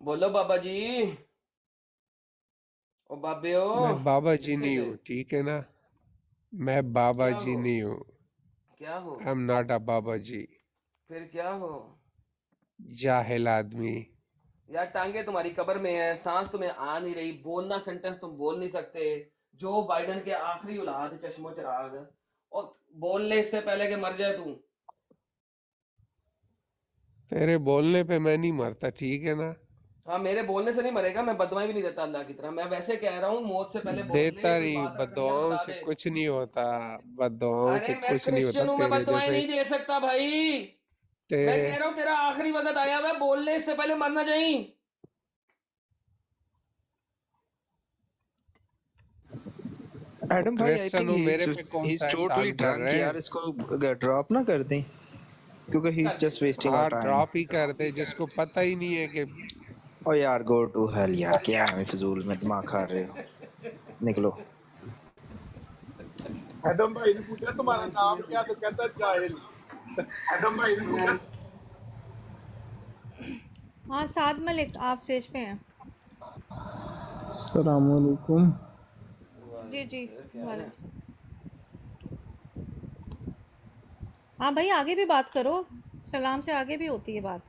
Speaker 1: बोलो बाबा जी, ओ बाबे ओ,
Speaker 9: मैं बाबा जी
Speaker 1: कितने
Speaker 9: नहीं
Speaker 1: गए?
Speaker 9: हूँ, ठीक है ना, मैं बाबा
Speaker 1: क्या
Speaker 9: जी
Speaker 1: हो?
Speaker 9: नहीं हूँ।
Speaker 1: क्या हो?
Speaker 9: आई एम नॉट अ बाबा जी,
Speaker 1: फिर क्या हो?
Speaker 9: जाहिल आदमी।
Speaker 1: यार टांगे तुम्हारी कब्र में है, सांस तुम्हें आ नहीं रही, बोलना सेंटेंस तुम बोल नहीं सकते। जो बाइडन के आखिरी औलाद चश्मो चिराग, और बोलने से पहले कि मर जाए तू।
Speaker 9: तेरे बोलने पे मैं नहीं मरता, ठीक है ना।
Speaker 1: हाँ मेरे बोलने से नहीं मरेगा, मैं बददुआएं भी नहीं देता अल्लाह की तरह। मैं वैसे कह रहा हूँ मौत से पहले बोल ले,
Speaker 9: देता
Speaker 1: कोई
Speaker 9: नहीं,
Speaker 1: बात रखनी है तो
Speaker 9: बददुआओं
Speaker 1: बता
Speaker 9: से
Speaker 1: दे।
Speaker 9: कुछ नहीं होता, बददुआओं
Speaker 1: अरे
Speaker 9: से
Speaker 1: मैं
Speaker 9: कुछ नहीं होता।
Speaker 1: क्रिश्चियन हूँ, मैं
Speaker 9: तेरे
Speaker 1: बददुआएं
Speaker 9: जैसे
Speaker 1: नहीं दे सकता भाई।
Speaker 9: ते
Speaker 1: मैं कह रहा हूँ तेरा आखिरी वक्त आया हुआ है, बोलने से पहले मरना चाहिए।
Speaker 8: एडम भाई आई
Speaker 9: क्रिश्चियन
Speaker 8: थिंक
Speaker 9: हूँ,
Speaker 8: ही
Speaker 9: मेरे पे कौन
Speaker 8: इज
Speaker 9: सा
Speaker 8: टोटली
Speaker 9: एहसान कर
Speaker 8: ड्रंक
Speaker 9: रहे
Speaker 8: यार,
Speaker 9: हैं।
Speaker 8: इसको ड्रॉप ना कर दें क्योंकि ही इज
Speaker 1: कर
Speaker 8: जस्ट
Speaker 1: देंगे।
Speaker 8: वेस्टिंग आवर
Speaker 9: हाँ
Speaker 8: टाइम।
Speaker 9: ड्रॉप ही कर दे, जिसको पता ही नहीं है कि
Speaker 8: ओ यार गो टू हेल यार, क्या है फिजूल में दिमाग खा रहे हो, निकलो।
Speaker 6: एडम भाई ने पूछा तुम्हारा नाम क्या, तो कहता है जाहिल। एडम भाई ने पूछा
Speaker 3: हाँ साद मलिक आप स्टेज पे हैं।
Speaker 12: अस्सलामुअलैकुम।
Speaker 3: जी जी
Speaker 1: क्या हाल है?
Speaker 3: वालेकुम। हाँ भाई आगे भी बात करो, सलाम से आगे भी होती है बात।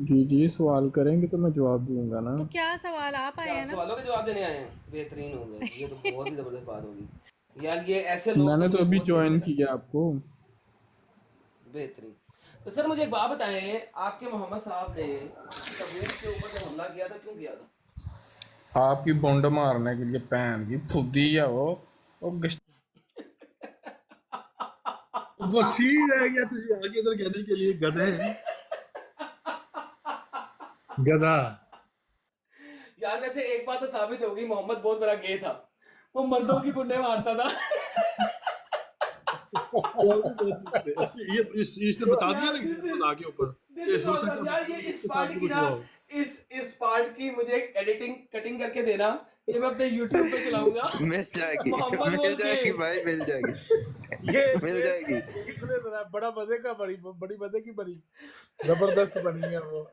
Speaker 12: जी जी, सवाल करेंगे तो मैं जवाब दूंगा ना।
Speaker 3: तो क्या सवाल आप आए
Speaker 1: अच्छा
Speaker 3: हैं ना?
Speaker 1: सवालों के जवाब देने आए हैं, बेहतरीन हो गए, ये तो बहुत ही जबरदस्त बात होगी यार। ये ऐसे लोग तो
Speaker 12: मैंने तो
Speaker 1: मुझे
Speaker 12: अभी
Speaker 1: बहुत ही अच्छे
Speaker 12: ज्वाइन
Speaker 1: लगते
Speaker 12: किया आपको।
Speaker 1: हैं। बेहतरीन। तो सर मुझे एक बात बताएं, आपके मोहम्मद साहब ने तबूक के ऊपर जब हमला किया था, क्यों किया था?
Speaker 12: आपकी बॉन्ड मारने के लिए, पैन की फुद्दी है वो
Speaker 7: वसीर है या तुझे आगे इधर कहने के लिए गधे गधा।
Speaker 1: यार वैसे एक बात तो साबित होगी, मोहम्मद बहुत बड़ा गे था, वो मर्दों की बुंडे मारता था।
Speaker 7: ये इसने बता दिया ना किसी को आगे ऊपर।
Speaker 1: दिस
Speaker 7: ये
Speaker 1: इज
Speaker 7: हो
Speaker 1: ऑसम
Speaker 7: सकता
Speaker 1: यार।
Speaker 7: है
Speaker 1: ये इस
Speaker 7: इसके साथ
Speaker 1: पार्ट
Speaker 7: भी
Speaker 1: की
Speaker 7: कुछ
Speaker 1: ना,
Speaker 7: हुआ हो।
Speaker 1: इस पार्ट की मुझे एडिटिंग कटिंग करके देना, ये मैं अपने YouTube पे चलाऊंगा।
Speaker 8: मिल जाएगी,
Speaker 1: मोहम्मद
Speaker 8: मिल
Speaker 1: was
Speaker 8: जाएगी
Speaker 1: gay।
Speaker 8: भाई, मिल जाएगी,
Speaker 6: ये
Speaker 8: मिल जाएगी।
Speaker 6: इतने तरह बड़ा मजे का, बड़ी मजे की बड़ी जबरदस्त बनी है वो।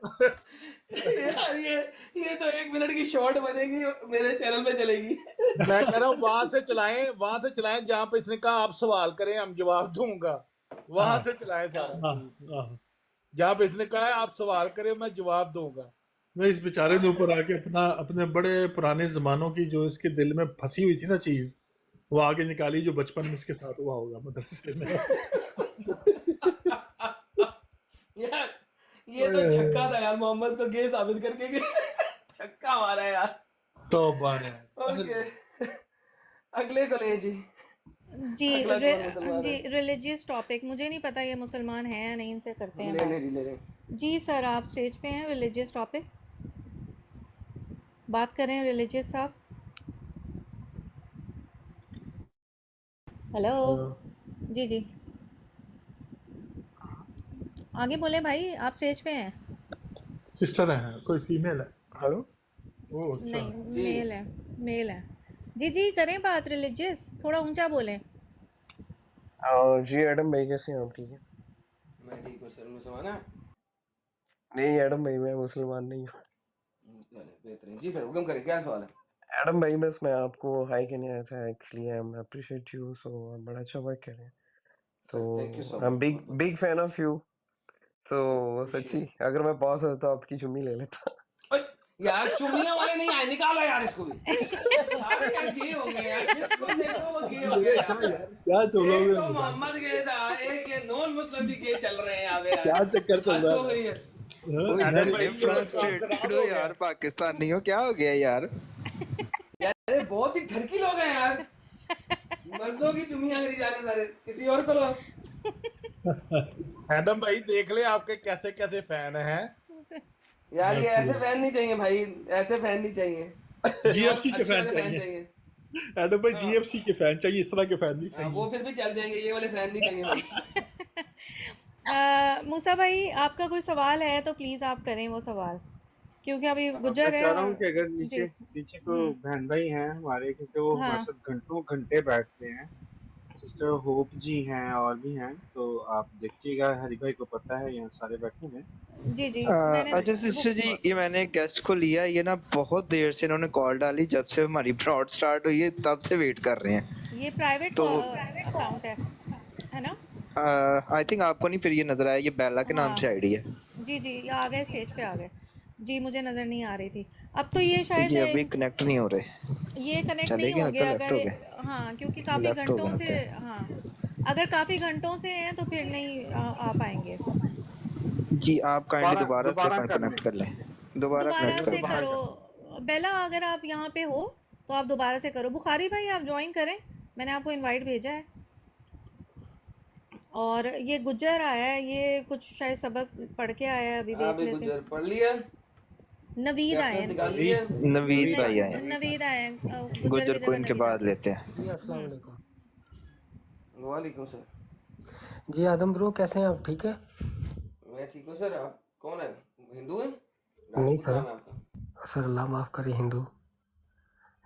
Speaker 1: यार ये तो 1 मिनट की शॉर्ट बनेगी, मेरे चैनल पे चलेगी।
Speaker 6: मैं कह रहा हूँ वहां से चलाएं जहां पे इसने कहा आप सवाल करें हम जवाब दूंगा, वहां से चलाएं सारा। जहां पे इसने कहा है आप सवाल करें मैं जवाब दूंगा।
Speaker 7: नहीं, इस बेचारे ने ऊपर आके अपने बड़े पुराने जमानों की जो इसके दिल में फंसी हुई थी ना चीज, वो आगे निकाली जो बचपन में इसके साथ हुआ होगा मदरसे में।
Speaker 1: यार ये तो छक्का था यार, मोहम्मद को गे साबित करके कि छक्का मारा है यार।
Speaker 7: तौबा है।
Speaker 1: ओके अगले को ले जी।
Speaker 3: जी
Speaker 1: अगला कौन मुसलमान
Speaker 3: जी
Speaker 1: है?
Speaker 3: रिलीजियस टॉपिक, मुझे नहीं पता ये मुसलमान है या नहीं, इनसे करते हैं
Speaker 1: ले
Speaker 3: बात।
Speaker 1: ले जी, ले ले।
Speaker 3: जी सर आप स्टेज पे हैं, रिलीजियस टॉपिक बात करें रिलीजियस साहब। हेलो जी जी आगे बोले भाई, आप स्टेज पे हैं।
Speaker 7: सिस्टर है, कोई फीमेल है?
Speaker 11: हेलो।
Speaker 7: ओ अच्छा।
Speaker 3: नहीं
Speaker 1: जी।
Speaker 3: मेल है। जी जी करें बात रिलीजियस, थोड़ा ऊंचा बोलें।
Speaker 11: जी एडम भाई कैसे हैं आप? ठीक है।
Speaker 1: मैं ठीक हूँ सर। मुसलमान है?
Speaker 11: नहीं एडम भाई मैं मुसलमान नहीं हूँ।
Speaker 1: बेहतरीन जी सर, हुक्म करें, क्या सवाल है?
Speaker 11: एडम भाई बस मैं आपको हाई कहने आया था, actually I am appreciate you, so आप बड़ा अच्छा वर्क कर रहे हैं, so
Speaker 1: sir thank you so
Speaker 11: I am
Speaker 1: much.
Speaker 11: Big fan of you. So
Speaker 1: sir
Speaker 11: सच्ची अगर मैं बॉस होता तो आपकी चुम्मी ले लेता।
Speaker 1: यार चुम्मियां वाले नहीं आए, निकालो यार इसको भी। सारे यार गे हो गए यार, जिसको देखो वो गे हो गया यार।
Speaker 7: क्या तो लोग
Speaker 1: एक तो मोहम्मद गे था, एक ये नॉन मुस्लिम भी गे चल रहे हैं यहाँ पे यार।
Speaker 7: क्या चक्कर चल
Speaker 1: हद
Speaker 7: रहा
Speaker 1: हो
Speaker 7: है?
Speaker 1: गई है।
Speaker 8: ओए
Speaker 6: एडम भाई
Speaker 8: इतने फ्रस्ट्रेटेड हो यार पाकिस्तानी हो, क्या हो गया यार?
Speaker 1: यार अरे बहुत ही ठरकी लोग हैं यार। मर्दों की चुम्मियां करी जा रहे सारे, किसी और को लो।
Speaker 6: एडम भाई देख ले आपके कैसे कैसे फैन हैं।
Speaker 1: यार ये
Speaker 7: Yes,
Speaker 1: ऐसे
Speaker 7: yes.
Speaker 1: फैन नहीं चाहिए भाई, ऐसे फैन नहीं चाहिए,
Speaker 7: जीएफसी के
Speaker 1: अच्छे
Speaker 7: फैन
Speaker 1: वाले फैन
Speaker 7: चाहिए।
Speaker 1: चाहिए।
Speaker 7: एडम भाई
Speaker 1: हाँ
Speaker 7: जीएफसी के फैन चाहिए, इस तरह के फैन नहीं
Speaker 1: हाँ, वो
Speaker 7: चाहिए।
Speaker 1: फिर भी चल जाएंगे, ये वाले फैन नहीं चाहिए भाई।
Speaker 3: मूसा भाई आपका कोई सवाल है तो प्लीज़ आप करें वो सवाल, क्योंकि अभी
Speaker 4: मैं
Speaker 3: गुज्जर है
Speaker 4: चाह रहा
Speaker 3: और
Speaker 4: हूँ कि अगर
Speaker 3: जी।
Speaker 4: नीचे नीचे को बहन भाई हैं हमारे, क्योंकि वो हमारे
Speaker 3: हाँ
Speaker 4: साथ घंटों घंटे बैठते हैं, सिस्टर होप जी हैं और भी हैं, तो आप देखिएगा, हरी भाई को पता है, यहाँ सारे बैठे हैं,
Speaker 3: जी जी मैंने
Speaker 8: अच्छा सिस्टर जी, ये मैंने गेस्ट को लिया, ये ना बहुत देर से इन्होंने कॉल डाली, जब से हमारी ब्रॉड स्टार्ट हुई है तब से वेट कर रहे हैं।
Speaker 3: ये प्राइवेट
Speaker 8: तो
Speaker 3: अकाउंट है ना?
Speaker 8: आई थिंक आपको नहीं फिर ये नजर आया, ये बेला के नाम
Speaker 3: हाँ
Speaker 8: से आईडी है।
Speaker 3: जी जी, ये आ गए, स्टेज पे आ गए जी, मुझे नज़र नहीं आ रही थी। अब तो ये शायद
Speaker 8: ये अभी कनेक्ट नहीं हो रहे,
Speaker 3: ये कनेक्ट
Speaker 8: चले
Speaker 3: नहीं
Speaker 8: गए
Speaker 3: होंगे
Speaker 8: लगता, लेफ्ट
Speaker 3: अगर
Speaker 8: हो गए,
Speaker 3: हाँ, क्योंकि काफ़ी
Speaker 8: लेफ्ट हो गए
Speaker 3: घंटों से,
Speaker 8: लगता है।
Speaker 3: हाँ अगर काफ़ी घंटों से हैं तो फिर नहीं आ पाएंगे।
Speaker 8: जी आप काइंडली
Speaker 4: दोबारा
Speaker 8: दोबारा से
Speaker 4: दोबारा
Speaker 8: अपन
Speaker 4: कर
Speaker 8: कनेक्ट
Speaker 4: लें,
Speaker 8: कर लें, दोबारा
Speaker 3: दोबारा
Speaker 8: कनेक्ट
Speaker 3: से
Speaker 8: कर
Speaker 4: बाहर
Speaker 8: लें।
Speaker 3: करो बेला, अगर आप यहाँ पे हो तो आप दोबारा से करो। बुखारी भाई आप ज्वाइन करें, मैंने आपको इनवाइट भेजा है। और ये गुज्जर आया है, ये कुछ शायद सबक पढ़ के आया है, अभी देख
Speaker 1: अभी
Speaker 3: लेते हैं।
Speaker 1: गुजर पढ़ लिया,
Speaker 3: नवीद आए
Speaker 1: रेफरेंस
Speaker 3: हैं,
Speaker 1: निकाल लिया।
Speaker 8: नवीद भाई आए हैं,
Speaker 3: नवीद आए हैं, गुज्जर
Speaker 8: गुजर
Speaker 3: की
Speaker 8: को
Speaker 3: जगह
Speaker 8: इनके
Speaker 3: नवीद
Speaker 8: बाद
Speaker 3: आए।
Speaker 8: लेते हैं।
Speaker 5: जी अस्सलाम वालेकुम।
Speaker 1: वालेकुम सर।
Speaker 5: जी आदम ब्रो कैसे हैं आप, ठीक है?
Speaker 1: मैं ठीक हूँ सर, आप कौन है? हिंदू हैं?
Speaker 5: नहीं
Speaker 1: राजपूत
Speaker 5: सर,
Speaker 1: नाम है आपका?
Speaker 5: सर अल्लाह माफ़ करे, हिंदू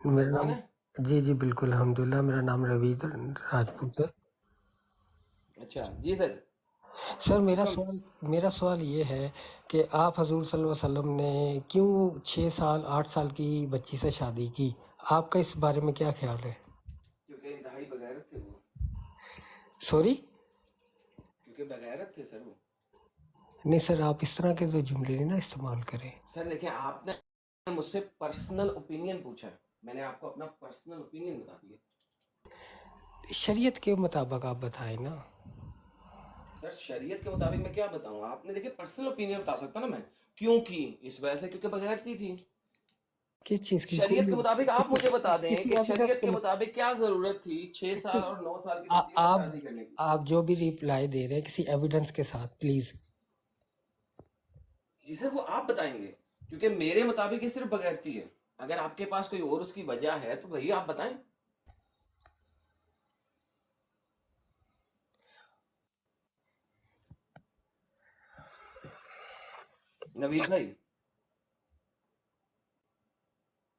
Speaker 5: मेरा
Speaker 1: मुसलमान
Speaker 5: नाम।
Speaker 1: है?
Speaker 5: जी जी बिल्कुल अल्हम्दुलिल्लाह, मेरा नाम रवीद राजपूत है।
Speaker 1: अच्छा जी सर।
Speaker 5: सर
Speaker 1: कम
Speaker 5: मेरा सवाल ये है कि आप हजूर सल्लल्लाहु अलैहि वसल्लम ने क्यों 6 साल 8 साल की बच्ची से शादी की? आपका इस बारे में क्या ख्याल है?
Speaker 1: क्योंकि इंतहाई बगैरत थे वो,
Speaker 5: सॉरी?
Speaker 1: क्योंकि बगैरत थे सर वो।
Speaker 5: नहीं सर, आप इस तरह के तो जुमले नहीं ना इस्तेमाल करें।
Speaker 1: सर देखिए, आपने मुझसे पर्सनल ओपिनियन पूछा है, मैंने आपको अपना पर्सनल ओपिनियन बता दिया।
Speaker 5: शरीयत के मुताबिक आप बताएं ना।
Speaker 1: सर शरीयत के मुताबिक मैं क्या बताऊं? आपने देखिए पर्सनल ओपिनियन बता सकता ना मैं, क्योंकि इस वजह से, क्योंकि बगैरती थी।
Speaker 5: किस चीज़ की?
Speaker 1: शरीयत के मुताबिक आप मुझे बता दें
Speaker 5: किसी
Speaker 1: कि
Speaker 5: एविडेंस
Speaker 1: शरीयत
Speaker 5: के
Speaker 1: के
Speaker 5: मुताबिक
Speaker 1: मुताबिक क्या जरूरत थी 6 साल और 9 साल की बच्ची से शादी करने की?
Speaker 5: आप जो भी रिप्लाई दे रहे हैं किसी एविडेंस के साथ प्लीज।
Speaker 1: जी सर, वो आप बताएंगे, क्योंकि मेरे मुताबिक ये सिर्फ बगैरती है। अगर आपके पास कोई और उसकी वजह है तो भैया आप बताएं। नवीद भाई।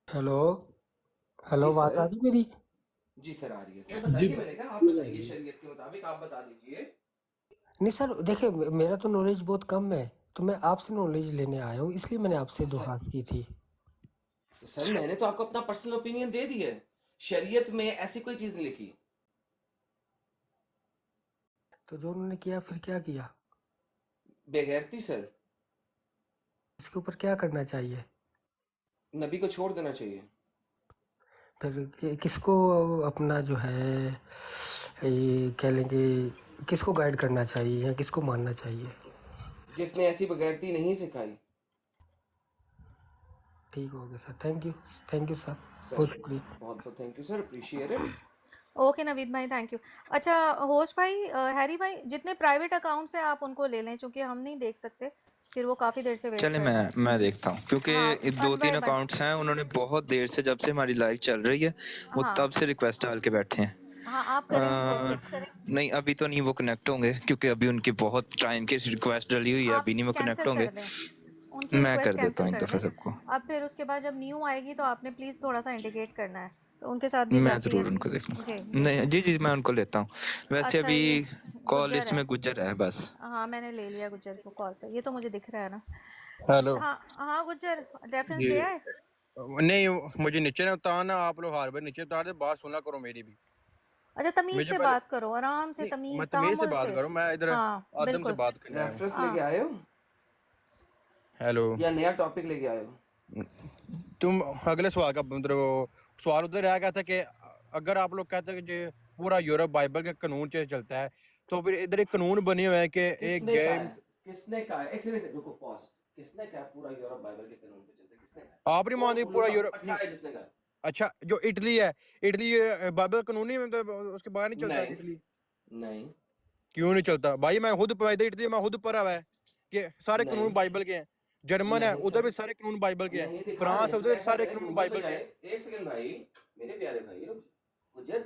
Speaker 5: हेलो हेलो,
Speaker 1: जी
Speaker 5: आवाज
Speaker 1: सर।
Speaker 5: आ रही मेरी?
Speaker 1: जी सर आ रही है सर, बताइए, मैंने कहा आप बताइए, शरीयत के मुताबिक आप बता दीजिए।
Speaker 5: नहीं सर देखिए, मेरा तो नॉलेज बहुत कम है, तो मैं आपसे नॉलेज लेने आया हूँ, इसलिए मैंने आपसे दरख्वास्त की थी।
Speaker 1: तो सर मैंने तो आपको अपना पर्सनल ओपिनियन दे दिया है, शरीयत में ऐसी कोई चीज नहीं लिखी।
Speaker 5: तो जो उन्होंने किया फिर क्या किया?
Speaker 1: बेगैरती सर।
Speaker 5: इसके ऊपर क्या करना चाहिए?
Speaker 1: नबी को छोड़ देना चाहिए।
Speaker 5: फिर किसको अपना जो है ये कह लेंगे, किसको गाइड करना चाहिए या किसको मानना चाहिए?
Speaker 1: जिसने ऐसी बगैरती नहीं सिखाई।
Speaker 5: ठीक हो गया sir, thank you sir,
Speaker 1: sir
Speaker 5: बहुत शुक्रिया।
Speaker 1: बहुत बहुत thank you sir, appreciate it.
Speaker 3: Okay Naveed भाई, थैंक यू। अच्छा होस्ट भाई, हैरी भाई, जितने प्राइवेट अकाउंट्स हैं आप उनको ले लें, क्योंकि हम नहीं देख सकते, फिर वो काफ़ी देर से वेट
Speaker 8: चले
Speaker 3: कर रहे हैं।
Speaker 8: मैं देखता हूँ, क्योंकि
Speaker 3: हाँ
Speaker 8: 2-3
Speaker 3: अनवर भाई,
Speaker 8: अकाउंट्स हैं, उन्होंने बहुत देर से, जब से हमारी लाइव चल रही है वो
Speaker 3: हाँ
Speaker 8: तब से रिक्वेस्ट डाल के बैठे हैं।
Speaker 3: हाँ आप करें उनको पिक।
Speaker 8: नहीं अभी तो नहीं वो कनेक्ट होंगे, क्योंकि अभी उनकी बहुत टाइम की रिक्वेस्ट डली हुई है,
Speaker 3: आप
Speaker 8: अभी नहीं वो कनेक्ट
Speaker 3: कैंसिल
Speaker 8: होंगे।
Speaker 3: कर दें, उनकी
Speaker 8: मैं
Speaker 3: रिक्वेस्ट
Speaker 8: कर देता हूँ
Speaker 3: कैंसिल
Speaker 8: इन
Speaker 3: कर
Speaker 8: दफ़ा
Speaker 3: दें।
Speaker 8: सबको,
Speaker 3: अब फिर उसके बाद जब न्यू आएगी तो आपने प्लीज़ थोड़ा सा इंडिकेट करना है, तो उनके साथ भी
Speaker 8: मैं
Speaker 3: जाती
Speaker 8: ज़रूर
Speaker 3: है।
Speaker 8: उनको देखूँगा।
Speaker 3: जी जी
Speaker 8: नहीं जी जी मैं उनको लेता हूँ। वैसे
Speaker 3: अच्छा,
Speaker 8: अभी
Speaker 3: ये
Speaker 8: कॉल
Speaker 3: गुज्जर
Speaker 8: लिस्ट
Speaker 3: है।
Speaker 8: में गुज्जर है बस।
Speaker 3: हाँ मैंने ले लिया गुज्जर को कॉल पे, ये तो मुझे दिख रहा है ना।
Speaker 13: हेलो
Speaker 3: हाँ हाँ गुज्जर, रेफरेंस
Speaker 13: जी।
Speaker 3: ले आए?
Speaker 13: नहीं मुझे नीचे ना उतारना, आप लोग हार बार नीचे उतार दे, बात सुना करो मेरी भी।
Speaker 3: अच्छा तमीज़
Speaker 13: मुझे
Speaker 3: से
Speaker 13: पहले
Speaker 3: बात करो, आराम से,
Speaker 13: नहीं, मैं
Speaker 3: तमीज़
Speaker 13: तमीज से
Speaker 3: तहम्मुल
Speaker 13: बात
Speaker 3: से।
Speaker 13: करूं, मैं इधर
Speaker 3: हाँ
Speaker 13: आदम से
Speaker 3: बिल्कुल।
Speaker 13: बात करने आया हूं।
Speaker 1: रेफरेंस
Speaker 3: हाँ
Speaker 1: लेके आए हो
Speaker 13: हेलो
Speaker 1: या नया टॉपिक लेके आए हो?
Speaker 13: तुम अगले सवाल का मतलब वो सवाल उधर रह गया था कि अगर आप लोग कहते हैं कि पूरा यूरोप बाइबल के कानून से चलता है, तो फिर इधर एक कानून बने हुए हैं कि एक
Speaker 1: किसने
Speaker 13: गए।
Speaker 1: कहा है? किसने कहा है? एक सेकंड रुको, पॉज। किसने कहा पूरा यूरोप बाइबल के कानून पे चलता है? किसने कहा?
Speaker 13: आप नहीं मानते
Speaker 1: कौन
Speaker 13: पूरा
Speaker 1: उल्लू का
Speaker 13: यूरोप?
Speaker 1: पट्टा है जिसने कहा?
Speaker 13: अच्छा जो इटली है, इटली बाइबल कानून नहीं मतलब उसके बाहर नहीं चलता
Speaker 1: नहीं
Speaker 13: इटली?
Speaker 1: नहीं
Speaker 13: क्यों नहीं चलता भाई? मैं खुद पैदा इटली में खुद पढ़ा हुआ है कि सारे कानून
Speaker 1: नहीं
Speaker 13: बाइबल के हैं। जर्मन है
Speaker 1: नहीं
Speaker 13: उधर भी
Speaker 1: सर,
Speaker 13: सारे कानून बाइबल के
Speaker 1: नहीं
Speaker 13: हैं।
Speaker 1: दिखा
Speaker 13: फ्रांस
Speaker 1: दे।
Speaker 13: है
Speaker 1: फिर
Speaker 13: उधर
Speaker 1: ऐसा
Speaker 13: सारे
Speaker 1: करे,
Speaker 13: कानून
Speaker 1: गूगल पे
Speaker 13: बाइबल के
Speaker 1: जाए।
Speaker 13: हैं।
Speaker 1: एक सेकंड भाई, मेरे प्यारे भाई, रुक गुजर।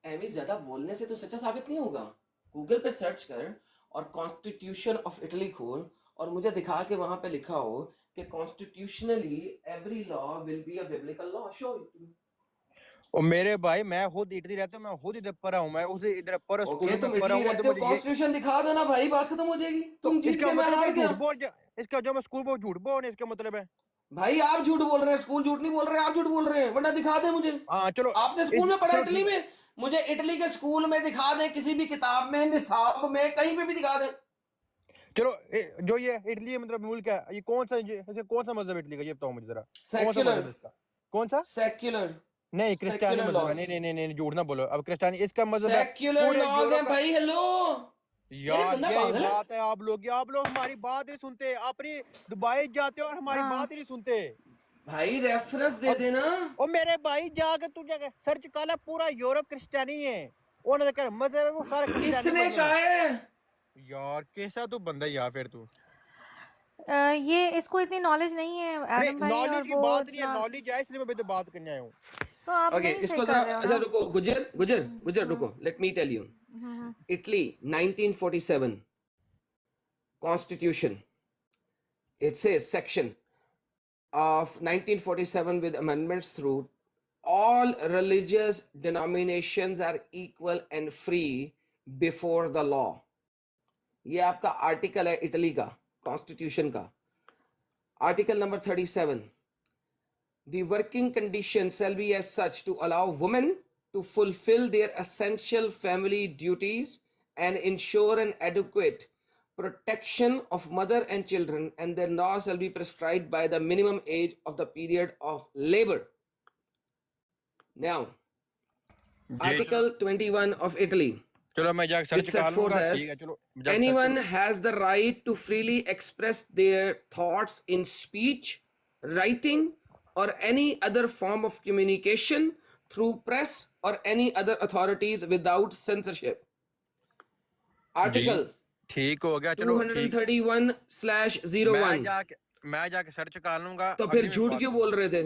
Speaker 1: एमी ज्यादा बोलने से तो सच्चा साबित नहीं होगा। गूगल पे सर्च कर और कॉन्स्टिट्यूशन ऑफ इटली खोल और मुझे दिखा के वहां पे लिखा हो कि constitutionally every law will be a biblical law. Show it.
Speaker 13: और मेरे भाई मैं खुद इटली रहता हूँ, मैं खुद इधर पढ़ा हूँ, मैं उधर इधर पर स्कूल
Speaker 1: ओके,
Speaker 13: में
Speaker 1: तुम
Speaker 13: पढ़ा
Speaker 1: इटली
Speaker 13: हूँ तो
Speaker 1: रहते हो,
Speaker 13: मुझे ये
Speaker 1: कॉन्स्टिट्यूशन दिखा दो ना भाई, बात खत्म हो जाएगी।
Speaker 13: तो
Speaker 1: तुम जीत
Speaker 13: इसका
Speaker 1: गए, मैं
Speaker 13: मतलब
Speaker 1: हार
Speaker 13: है
Speaker 1: गया।
Speaker 13: झूठ बोल इसका जो मैं स्कूल बोल झूठ बोल इसका मतलब है।
Speaker 1: भाई आप झूठ बोल रहे हैं, स्कूल झूठ नहीं बोल रहे, आप झूठ बोल रहे हैं, वरना दिखा दे मुझे।
Speaker 13: हाँ चलो
Speaker 1: आपने स्कूल में पढ़ा
Speaker 13: चलो
Speaker 1: इटली
Speaker 13: ठीक
Speaker 1: में? मुझे इटली के स्कूल में दिखा दे, किसी भी किताब में, निसाब में, कहीं पे भी दिखा दे।
Speaker 13: चलो जो ये इटली मतलब मुल्क है ये कौन सा इसे कौन सा मजहब इटली का ये बताओ मुझे जरा। कौन सा
Speaker 1: सेक्युलर,
Speaker 13: मजहब है इसका? कौन सा?
Speaker 1: सेक्युलर,
Speaker 13: नहीं क्रिस्टियानी
Speaker 1: सेक्युलर
Speaker 13: मजहब है।
Speaker 1: लॉज,
Speaker 13: नहीं नहीं नहीं नहीं झूठ ना बोलो। अब क्रिस्टियानी इसका मजहब है
Speaker 1: सेक्युलर
Speaker 13: पूरे
Speaker 1: लॉज है
Speaker 13: यूरोप का।
Speaker 1: भाई। हेलो यार,
Speaker 13: यार
Speaker 1: बंदा
Speaker 13: यही
Speaker 1: पागल है।
Speaker 13: बात है। आप लोग हमारी बात नहीं सुनते। अपनी दुबई जाते हो और हमारी
Speaker 3: हाँ
Speaker 13: बात ही नहीं सुनते।
Speaker 1: भाई रेफरेंस दे
Speaker 13: और
Speaker 1: देना।
Speaker 13: और मेरे भाई जाके तू जाके सर्च कर ले पूरा यूरोप क्रिस्टियानी है। उन्होंने कर मजहब है वो सारा क्रिस्टियानी
Speaker 1: किसने
Speaker 13: मजहब
Speaker 1: कहा
Speaker 13: है।
Speaker 1: है?
Speaker 13: यार कैसा तू बंदा है यार फिर तू।
Speaker 3: ये इसको इतनी नॉलेज नहीं है
Speaker 13: नहीं
Speaker 3: एडम भाई,
Speaker 13: नॉलेज
Speaker 3: और
Speaker 13: की
Speaker 3: वो
Speaker 13: बात नहीं है।
Speaker 3: इतना
Speaker 13: नॉलेज है इसलिए मैं तो बात करने आया हूँ।
Speaker 3: तो आप
Speaker 1: ओके,
Speaker 3: नहीं सही
Speaker 1: इसको
Speaker 3: कर
Speaker 1: जरा
Speaker 3: रहे हो
Speaker 1: अच्छा
Speaker 3: ना।
Speaker 1: रुको, गुजर गुजर गुजर
Speaker 3: हम्म
Speaker 1: रुको, let me tell you.
Speaker 3: Hmm
Speaker 1: Italy 1947 constitution, it says section of 1947 with amendments through all religious denominations are equal and free before the law। ये आपका आर्टिकल है इटली का कॉन्स्टिट्यूशन का, article number 37। The working conditions shall be as such to allow women to fulfill their essential family duties and ensure an adequate protection of mother and children, and their laws shall be prescribed by the minimum age of the period of labor। Now,
Speaker 13: जी
Speaker 1: Article 21 of Italy,
Speaker 13: चलो मैं जाके
Speaker 1: which
Speaker 13: search
Speaker 1: sets
Speaker 13: कर
Speaker 1: forth
Speaker 13: लूंगा।
Speaker 1: as
Speaker 13: ठीक है चलो मैं जाके सर्च
Speaker 1: anyone
Speaker 13: करूँ।
Speaker 1: has the right to freely express their thoughts in speech, writing, or any other form of communication through press or any other authorities without censorship।
Speaker 13: Ji
Speaker 1: Article
Speaker 13: ठीक हो गया चलो ठीक।
Speaker 1: 231/01।
Speaker 13: मैं जाके सर्च कर लूंगा।
Speaker 1: तो
Speaker 13: अगली
Speaker 1: फिर
Speaker 13: में
Speaker 1: झूठ
Speaker 13: बात
Speaker 1: क्यों
Speaker 13: करूंगा।
Speaker 1: बोल रहे थे?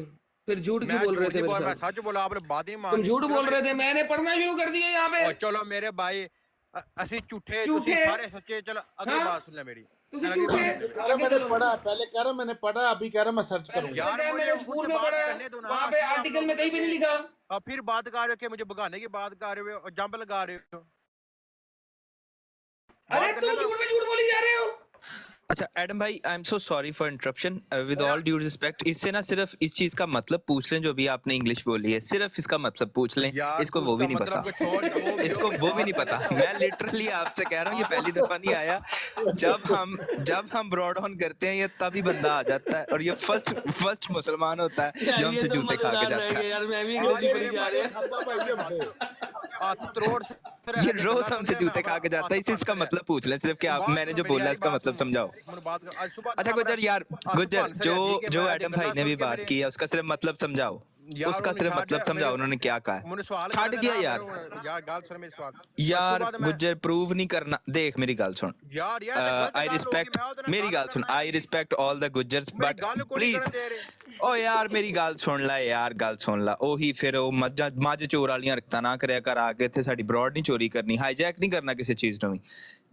Speaker 1: फिर झूठ क्यों
Speaker 13: मैं
Speaker 1: बोल रहे
Speaker 13: झूठ
Speaker 1: थे
Speaker 13: नहीं
Speaker 1: मेरे
Speaker 13: बोल मैं
Speaker 1: साथ?
Speaker 13: सच बोला। आपने बात नहीं
Speaker 1: तुम
Speaker 13: मानी।
Speaker 1: झूठ
Speaker 13: चलो
Speaker 1: बोल रहे थे, मैंने पढ़ना शुरू कर दिया यहाँ पे।
Speaker 13: और चलो मेरे भाई ਅਸੀਂ ਝੂਠੇ ਤੁਸੀਂ
Speaker 1: झूठे,
Speaker 13: सारे सच्चे। चलो अगली
Speaker 1: हाँ
Speaker 13: बात सुन ले मेरी।
Speaker 1: तुसी
Speaker 13: अगली
Speaker 1: झूठे।
Speaker 13: बात सुन ले मेरी।
Speaker 6: अरे
Speaker 1: आगे
Speaker 6: मैंने
Speaker 1: चलो।
Speaker 6: पढ़ा, पहले कह रहा मैंने पढ़ा, अभी कह रहा मैं सर्च
Speaker 1: पहले
Speaker 6: करूंगा।
Speaker 13: यार
Speaker 1: बताया
Speaker 13: मुझे
Speaker 1: मैंने
Speaker 13: खुद
Speaker 1: स्कूल
Speaker 13: से
Speaker 1: में
Speaker 13: बात
Speaker 1: पढ़ा है,
Speaker 13: करने दो ना।
Speaker 1: वहां पे
Speaker 13: कि आप
Speaker 1: आर्टिकल
Speaker 13: लोग
Speaker 1: में कहीं भी नहीं लिखा।
Speaker 13: अब फिर बात कर रहे हो कि मुझे भगाने की बात कर रहे हो और जंप लगा रहे हो।
Speaker 1: अरे
Speaker 13: बात
Speaker 1: तुम
Speaker 13: करने दो।
Speaker 1: झूठ पे झूठ बोली जा रहे हो।
Speaker 8: अच्छा एडम भाई, I am so sorry for interruption. With all due respect, इससे ना सिर्फ इस चीज का मतलब पूछ लें जो भी आपने इंग्लिश बोली है, सिर्फ इसका मतलब पूछ लें।
Speaker 13: यार
Speaker 8: इसको
Speaker 13: तू
Speaker 8: वो भी
Speaker 13: उसका
Speaker 8: नहीं
Speaker 13: मतलब
Speaker 8: पता।
Speaker 13: को छोड़ जो भी
Speaker 8: इसको
Speaker 13: हो
Speaker 8: वो भी
Speaker 13: बात
Speaker 8: नहीं
Speaker 13: करने
Speaker 8: पता।
Speaker 13: दो।
Speaker 8: मैं लिटरली आपसे कह रहा हूँ, ये पहली दफा नहीं आया। जब हम ब्रॉड ऑन करते हैं ये तभी बंदा आ जाता है, और ये फर्स्ट मुसलमान होता है
Speaker 1: यार
Speaker 8: जो
Speaker 1: ये
Speaker 8: हमसे
Speaker 1: तो
Speaker 8: जूते खा के
Speaker 1: मजेदार
Speaker 8: जाता
Speaker 1: रहेगा
Speaker 8: है।
Speaker 1: यार, मैं भी
Speaker 13: आज
Speaker 1: अंग्रेजी
Speaker 13: मेरे
Speaker 1: पढ़ी जा
Speaker 13: भाई
Speaker 1: रहे हैं।
Speaker 6: खत्ता भाई ये हमसे।
Speaker 13: हाथ त्रोड़ से
Speaker 8: ये रोज हमसे जूते खा के जाता है। इसे इसका मतलब पूछ लें सिर्फ कि आप,
Speaker 13: बात
Speaker 8: मैंने
Speaker 13: सुनो
Speaker 8: जो
Speaker 13: मेरी
Speaker 8: बोला
Speaker 13: यारी
Speaker 8: इसका
Speaker 13: बात
Speaker 8: मतलब
Speaker 13: सुनो।
Speaker 8: समझाओ।
Speaker 13: मैंने बात कर आज सुबह
Speaker 8: अच्छा गुजर यार, गुजर
Speaker 13: ठीक है
Speaker 8: जो
Speaker 13: मैं
Speaker 8: एडम
Speaker 13: गल्ला
Speaker 8: भाई ने
Speaker 13: सुन
Speaker 8: भी
Speaker 13: के
Speaker 8: बात
Speaker 13: मेरे
Speaker 8: की है उसका सिर्फ मतलब समझाओ।
Speaker 13: यार
Speaker 8: उसका
Speaker 13: उन्होंने
Speaker 8: सिर्फ
Speaker 13: छाड़
Speaker 8: मतलब
Speaker 13: दिया
Speaker 8: समझाओ
Speaker 13: मेरे
Speaker 8: उन्होंने क्या कहा है।
Speaker 13: मैंने सवाल
Speaker 8: छाड़
Speaker 13: करने
Speaker 8: दिया
Speaker 13: ना
Speaker 8: यार।
Speaker 13: यार गाल सुन मेरी सवाल
Speaker 8: यार
Speaker 13: सुबह तो मैं
Speaker 8: गुज्जर प्रूव नहीं करना, देख मेरी गल सुन।
Speaker 13: यार यार तो गलत
Speaker 8: आई
Speaker 13: गल होगी।
Speaker 8: रिस्पेक्ट,
Speaker 13: मैं ਉਹਦੇ ਨਾਲ
Speaker 8: मेरी
Speaker 13: ਗੱਲ
Speaker 8: गल सुन,
Speaker 13: करना है
Speaker 8: I respect all the Gujjars
Speaker 13: मेरी
Speaker 8: बट
Speaker 13: गल को नहीं
Speaker 8: प्लीज
Speaker 13: करन दे रहे।
Speaker 8: ओ यार मेरी गल सुन ला यार, गल सुन ला। ਉਹੀ ਫਿਰ ਉਹ ਮੱਝ ਚੋਰ ਵਾਲੀਆਂ ਹਰਕਤਾਂ ਨਾ ਕਰਿਆ ਕਰ। ਆ ਕੇ ਇੱਥੇ ਸਾਡੀ ਬਰੋਡ ਨਹੀਂ ਚੋਰੀ ਕਰਨੀ, ਹਾਈਜੈਕ ਨਹੀਂ ਕਰਨਾ ਕਿਸੇ ਚੀਜ਼ ਨੂੰ ਵੀ।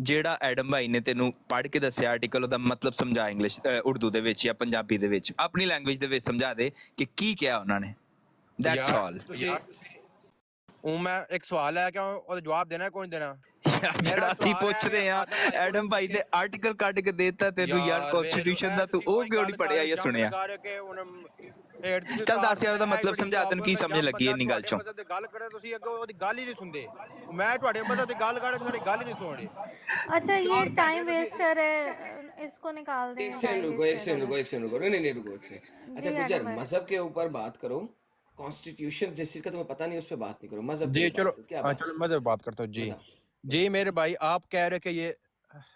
Speaker 8: ਜਿਹੜਾ ਐਡਮ ਭਾਈ ਨੇ ਤੈਨੂੰ ਪੜ੍ਹ ਕੇ ਦੱਸਿਆ ਆਰਟੀਕਲ, ਉਹਦਾ ਮਤਲਬ ਸਮਝਾ ਇੰਗਲਿਸ਼ ਉਰਦੂ ਦੇ ਵਿੱਚ ਜਾਂ ਪੰਜਾਬੀ ਦੇ ਵਿੱਚ, ਆਪਣੀ ਲੈਂਗੁਏਜ ਦੇ ਵਿੱਚ ਸਮਝਾ ਦੇ ਕਿ ਕੀ ਕਿਹਾ ਉਹਨਾਂ ਨੇ। दैट्स
Speaker 13: यार
Speaker 8: ऑल।
Speaker 13: ਉਹ ਮੈਂ ਇੱਕ ਸਵਾਲ ਹੈ ਕਿ ਉਹਦਾ ਜਵਾਬ ਦੇਣਾ ਕੋਈ ਨਹੀਂ ਦੇਣਾ।
Speaker 8: ਯਾਰ ਜਿਹੜਾ ਅਸੀਂ ਪੁੱਛ ਰਹੇ ਆ, ਐਡਮ ਭਾਈ ਨੇ ਆਰਟੀਕਲ ਕੱਢ ਕੇ ਦੇਤਾ ਤੈਨੂੰ ਯਾਰ ਕਨਸਟੀਟਿਊਸ਼ਨ ਦਾ, ਤੂੰ ਉਹ ਕਿਉਂ ਨਹੀਂ ਪੜਿਆ ਜਾਂ ਸੁਣਿਆ? ਚੱਲ ਦੱਸ ਯਾਰ ਉਹਦਾ ਮਤਲਬ ਸਮਝਾ, ਤੈਨੂੰ ਕੀ ਸਮਝ ਲੱਗੀ ਇੰਨੀ ਗੱਲ ਚੋਂ?
Speaker 13: ਗੱਲ ਕਰਦੇ ਤੁਸੀਂ ਅੱਗੇ ਉਹਦੀ ਗੱਲ ਹੀ ਨਹੀਂ ਸੁਣਦੇ। ਮੈਂ ਤੁਹਾਡੇ ਮਤਲਬ ਦੀ ਗੱਲ ਕਰ ਤੁਹਾਡੀ ਗੱਲ ਹੀ ਨਹੀਂ ਸੁਣ ਰਹੇ।
Speaker 3: अच्छा ये टाइम वेस्टर है, इसको निकाल दें।
Speaker 1: एक सेकंड रुको, एक सेकंड रुको, एक सेकंड रुको, नहीं नहीं रुको, एक सेकंड। अच्छा
Speaker 3: जी
Speaker 1: गुजर,
Speaker 3: एडम भाई।
Speaker 1: मजहब के ऊपर बात करो। कॉन्स्टिट्यूशन जिस चीज का तुम्हें पता नहीं उस पर बात नहीं करो, मजहब
Speaker 13: जी
Speaker 1: पे
Speaker 13: चलो
Speaker 1: बात करो। क्या
Speaker 13: हाँ
Speaker 1: बात
Speaker 13: चलो मैं जब बात करता हूँ जी।
Speaker 1: बताओ।
Speaker 13: जी मेरे भाई आप कह रहे कि ये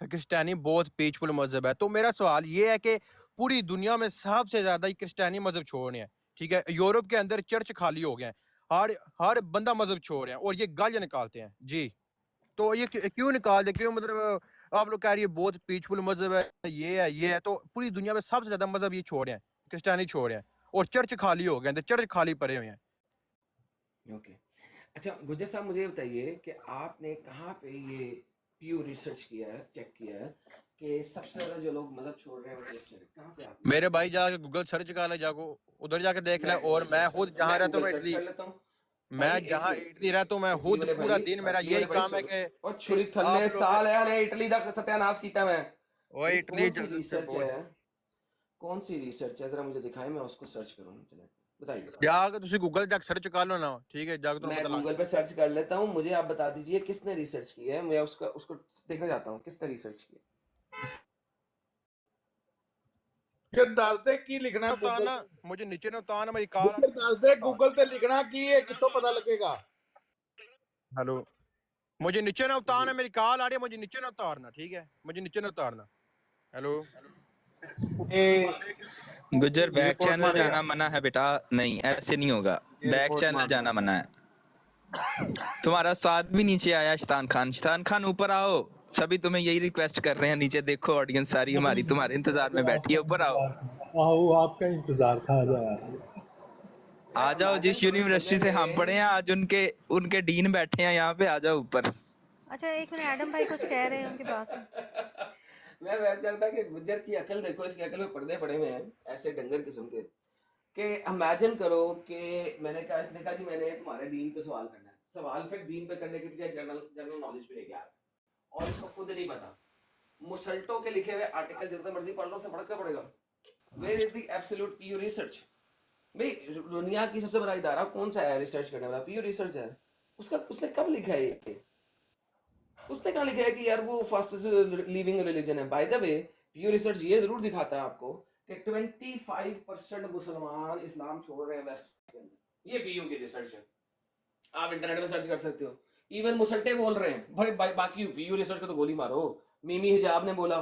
Speaker 13: क्रिस्टियानी बहुत पीसफुल मजहब है, तो मेरा सवाल ये है कि पूरी दुनिया में सबसे ज्यादा क्रिस्टियानी मजहब छोड़ रहे हैं। ठीक है यूरोप के अंदर चर्च खाली हो गए हैं, हर बंदा मजहब छोड़ रहे हैं और ये गालियां निकालते हैं जी। तो ये क्यों निकाल दे, क्यों मतलब आप लोग कह रही है बहुत पीसफुल मजहब है, ये है, तो पूरी दुनिया में सबसे ज्यादा मजहब ये छोड़ रहे हैं, क्रिश्चियनिटी छोड़ रहे हैं, और चर्च खाली हो गए हैं, चर्च खाली पड़े हुए हैं।
Speaker 1: ओके, अच्छा गुज्जर साहब मुझे बताइए कि आपने कहाँ पे ये प्यू रिसर्च किया है, चेक किया है कि सबसे ज्यादा जो लोग मजहब छोड़ रहे हैं वो क्रिश्चियन है? कहाँ पे आपने?
Speaker 13: मेरे भाई जाके गूगल सर्च कर ले, जाको उधर जाके देख ले।
Speaker 1: मैं
Speaker 13: और
Speaker 1: गूगल
Speaker 13: मैं
Speaker 1: सर्च
Speaker 13: खुद
Speaker 1: कर
Speaker 13: जहाँ
Speaker 1: मैं
Speaker 13: रहता हूँ
Speaker 1: गूगल सर्च
Speaker 13: इटली,
Speaker 1: कर लेता हूँ
Speaker 13: मैं
Speaker 1: भाई।
Speaker 13: जहाँ
Speaker 1: ऐसे
Speaker 13: इटली रहता हूँ, मैं
Speaker 1: इटली
Speaker 13: खुद
Speaker 1: वाले
Speaker 13: पूरा
Speaker 1: भाई,
Speaker 13: दिन मेरा
Speaker 1: इटली
Speaker 13: यही
Speaker 1: वाले भाई
Speaker 13: काम है
Speaker 1: सुनो,
Speaker 13: कि
Speaker 1: और छुरी
Speaker 13: आप
Speaker 1: थल्ले
Speaker 13: लोग
Speaker 1: साल है हले इटली का सत्यानाश कीता मैं।
Speaker 13: वो
Speaker 1: ये
Speaker 13: इटली
Speaker 1: कौन सी रिसर्च है, कौन सी रिसर्च है, जरा मुझे दिखाएं, मैं उसको सर्च करूँ इंटरनेट पे, बताइए।
Speaker 13: जाके तुसी गूगल जाके सर्च कर लो ना, ठीक है, जाके तुम्हें
Speaker 1: मैं
Speaker 13: पता लग
Speaker 1: गूगल पे सर्च कर लेता हूँ, मुझे आप बता दीजिए किसने रिसर्च की है, मैं उसका उसको देखना चाहता हूँ किसने रिसर्च की है।
Speaker 6: फिर दस दे की लिखना है
Speaker 13: उतारना,
Speaker 6: गूगल ते।
Speaker 13: मुझे नीचे ना उतारना, मेरी कार
Speaker 6: फिर दस दे गूगल ते लिखना की है, किसको पता लगेगा?
Speaker 13: हेलो, मुझे नीचे ना उतारना,
Speaker 1: जी
Speaker 13: मेरी कॉल आ रही है, मुझे नीचे ना उतारना, ठीक है, मुझे नीचे ना उतारना। हेलो,
Speaker 4: ये
Speaker 8: गुज्जर
Speaker 4: ये
Speaker 8: बैक
Speaker 4: रिपोर्ट
Speaker 8: चैनल
Speaker 4: मारेगा,
Speaker 8: जाना मना है बेटा, नहीं ऐसे नहीं होगा,
Speaker 4: ये
Speaker 8: बैक
Speaker 4: रिपोर्ट
Speaker 8: चैनल
Speaker 4: मारना
Speaker 8: जाना
Speaker 4: है।
Speaker 8: मना है। तुम्हारा साथ भी नीचे आया शैतान खान ऊपर आओ, सभी तुम्हें यही रिक्वेस्ट कर रहे हैं, नीचे देखो ऑडियंस सारी हमारी तुम्हारे इंतजार में बैठी है, ऊपर आओ।
Speaker 7: वो आपका इंतजार था, आ जाओ यार।
Speaker 8: आ जाओ, जिस
Speaker 1: करो इस
Speaker 8: यूनिवर्सिटी
Speaker 1: बंदे
Speaker 8: से हम पढ़े
Speaker 1: ने।
Speaker 8: हैं आज उनके उनके डीन बैठे हैं यहाँ पे, आ जाओ ऊपर।
Speaker 3: अच्छा एक मिनट, एडम भाई कुछ कह रहे हैं, उनकी बात सुन।
Speaker 1: मैं बात करता कि गुज्जर की अकल देखो, इसकी अकल में पर्दे पड़े हुए हैं ऐसे डंगर किस्म के, कि इमेजिन करो कि मैंने कहा, इसने कहा कि मैंने तुम्हारे दीन पे सवाल करना है, सवाल फिर दीन पे करने के बजाय जनरल जनरल नॉलेज पे लेके आया, और इसको खुद नहीं पता, मुसल्टो के लिखे हुए आर्टिकल जितना मर्जी पढ़ लो, उससे फर्क क्या पड़ेगा? Where is the absolute pure research? भाई दुनिया की सबसे बड़ा इदारा कौन सा है रिसर्च करने वाला? प्योर रिसर्च है। उसका उसने कब लिखा है ये? उसने कहा लिखा है कि यार वो फास्टेस्ट लिविंग रिलीजन है? By the way pure research ये जरूर दिखाता है आपको कि 25% मुसलमान इस्लाम छोड़ रहे हैं वेस्ट के अंदर, ये पीयू की रिसर्च है, आप इंटरनेट में सर्च कर सकते हो। इवन मुसल्टे बोल रहे हैं भाई, बाकी पीयू रिसर्च को तो गोली मारो। मिमी हिजाब ने बोला,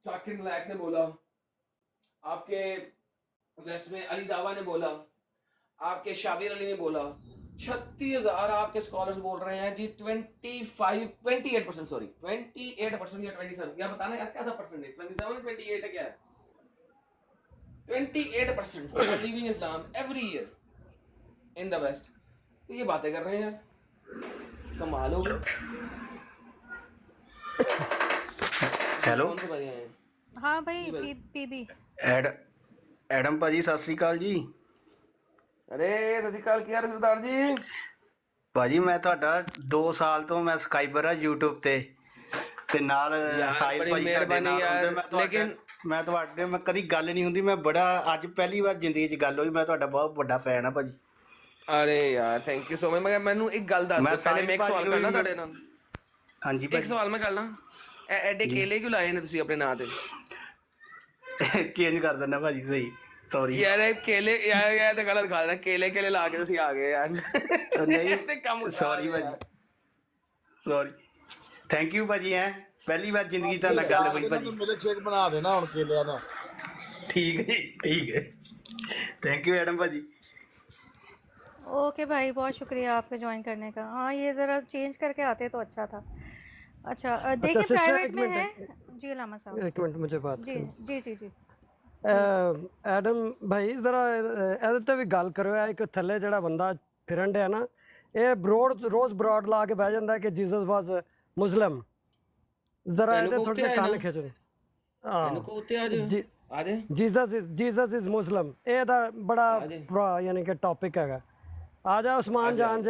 Speaker 1: जाकिर नायक ने बोला, आपके वेस्ट में अली दावा ने बोला, आपके शाबिर अली ने बोला, 36,000 आपके स्कॉलर्स बोल रहे हैं जी। 28% सॉरी 28% या 27, या बताना यार क्या था परसेंटेज, 27 28 है क्या है? 28% are leaving Islam every year in the West. तो ये बातें कर रहे हैं यार, कमाल हो गई।
Speaker 14: ਹੈਲੋ
Speaker 1: कौन से भाई हैं?
Speaker 3: हाँ भाई,
Speaker 1: जी भाई।
Speaker 3: पीबी।
Speaker 14: ਐਡਮ ਭਾਜੀ ਸਤਿ ਸ੍ਰੀ ਅਕਾਲ ਜੀ।
Speaker 1: अरे सत श्री अकाल, क्या सरदार जी?
Speaker 14: ਭਾਜੀ ਮੈਂ ਤੁਹਾਡਾ 2 ਸਾਲ ਤੋਂ ਮੈਂ ਸਬਸਕ੍ਰਾਈਬਰ ਆ YouTube ਤੇ ਨਾਲ
Speaker 1: यार
Speaker 14: ਸਾਹਿਲ
Speaker 1: बड़ी
Speaker 14: ਭਾਜੀ ਤੁਹਾਡੇ
Speaker 1: मेहरबानी
Speaker 14: ਨਾਲ ਹੁੰਦੇ।
Speaker 1: यार, लेकिन
Speaker 14: ਮੈਂ ਕਦੀ ਗੱਲ ਨਹੀਂ ਹੁੰਦੀ, ਮੈਂ ਬੜਾ ਅੱਜ ਪਹਿਲੀ ਵਾਰ ਜ਼ਿੰਦਗੀ 'ਚ ਗੱਲ ਹੋਈ। ਮੈਂ ਤੁਹਾਡਾ ਬਹੁਤ ਵੱਡਾ ਫੈਨ ਆ ਭਾਜੀ।
Speaker 1: अरे यार थैंक यू सो मच। मगर मैनू एक गल दस
Speaker 14: मैं
Speaker 1: दो, पहले मैं एक
Speaker 14: ਸਾਹਿਲ
Speaker 1: सवाल
Speaker 14: ਭਾਜੀ
Speaker 1: करना
Speaker 14: ਨੂੰ
Speaker 1: ਤੁਹਾਡੇ ਨਾਲ।
Speaker 14: ਹਾਂਜੀ
Speaker 1: एक
Speaker 14: ਭਾਜੀ।
Speaker 1: सवाल मैं करना, ਐਡੇ
Speaker 14: ਜੀ
Speaker 1: ਕੇਲੇ ਕਿਉਂ ਲਾਏ ਨੇ ਤੁਸੀਂ ਆਪਣੇ ਨਾਂ ਤੇ?
Speaker 14: ਚੇਂਜ ਕਰ ਦਿੰਦਾ ਭਾਜੀ, ਸਹੀ ਸੌਰੀ।
Speaker 1: ਯਾਰ ਇਹ ਕੇਲੇ ਯਾਰ ਤੇ ਗਲਤ ਖਾ ਲੈਣਾ, ਕੇਲੇ ਕੇਲੇ ਲਾ ਕੇ ਤੁਸੀਂ ਆ ਗਏ ਯਾਰ।
Speaker 14: ਨਹੀਂ
Speaker 1: ਤੇ ਕੰਮ ਖਰਾਬ
Speaker 14: ਸੌਰੀ
Speaker 1: ਹੈ
Speaker 14: ਭਾਜੀ,
Speaker 1: ਯਾਰ।
Speaker 14: ਸੌਰੀ। ਥੈਂਕ ਯੂ ਭਾਜੀ। ਹੈ ਪਹਿਲੀ ਵਾਰ ਜ਼ਿੰਦਗੀ ਤਾਂ ਨਾਲ ਗੱਲ ਹੋਈ ਭਾਜੀ।
Speaker 6: ਮਿਲਕ ਸ਼ੇਕ ਬਣਾ ਦੇਣਾ ਹੁਣ ਕੇਲਿਆਂ ਦਾ।
Speaker 14: ठीक है ठीक है, थैंक यू एडम भाजी।
Speaker 3: ओके भाई, बहुत शुक्रिया आपके ज्वाइन करने का। हाँ ये ज़रा चेंज करके आते तो अच्छा था। अच्छा देखिए
Speaker 5: सिस्टर
Speaker 3: प्राइवेट
Speaker 5: एक
Speaker 3: में
Speaker 5: मिनट,
Speaker 3: है जी अलामा साहब।
Speaker 5: एक मिनट मुझे बात
Speaker 3: जी
Speaker 5: करनी।
Speaker 3: जी जी जी प्लीज़।
Speaker 5: ਐਡਮ ਭਾਈ ਜ਼ਰਾ ਇਹਦੇ ਤੇ ਵੀ ਗੱਲ ਕਰੋ। ਇਹ ਇੱਕ ਥੱਲੇ ਜਿਹੜਾ ਬੰਦਾ ਫਿਰਨ ਡਿਆ ਨਾ, ਇਹ ਰੋਜ਼ ਬਰੋਡ ਲਾ ਕੇ ਬਹਿ ਜਾਂਦਾ ਕਿ ਜੀਸਸ ਵਾਸ ਮੁਸਲਿਮ। ਜ਼ਰਾ
Speaker 1: ਇਹਨੂੰ
Speaker 5: ਇਹਦੇ
Speaker 1: ਕੋ
Speaker 5: ਥੋੜੇ
Speaker 1: ਉੱਤੇ ਆ
Speaker 5: ਕੰਨ
Speaker 1: ਜਾਣਾ,
Speaker 5: ਖਿੱਚੋ।
Speaker 1: ਇਹਨੂੰ ਕੋ ਉੱਤੇ ਆ ਜਾ ਆ ਜਾ
Speaker 5: जीसस इज मुस्लिम, ਇਹਦਾ ਬੜਾ ਯਾਨੀ ਕਿ ਟੌਪਿਕ ਹੈਗਾ। ਆ ਜਾ ਉਸਮਾਨ ਜਾਨ,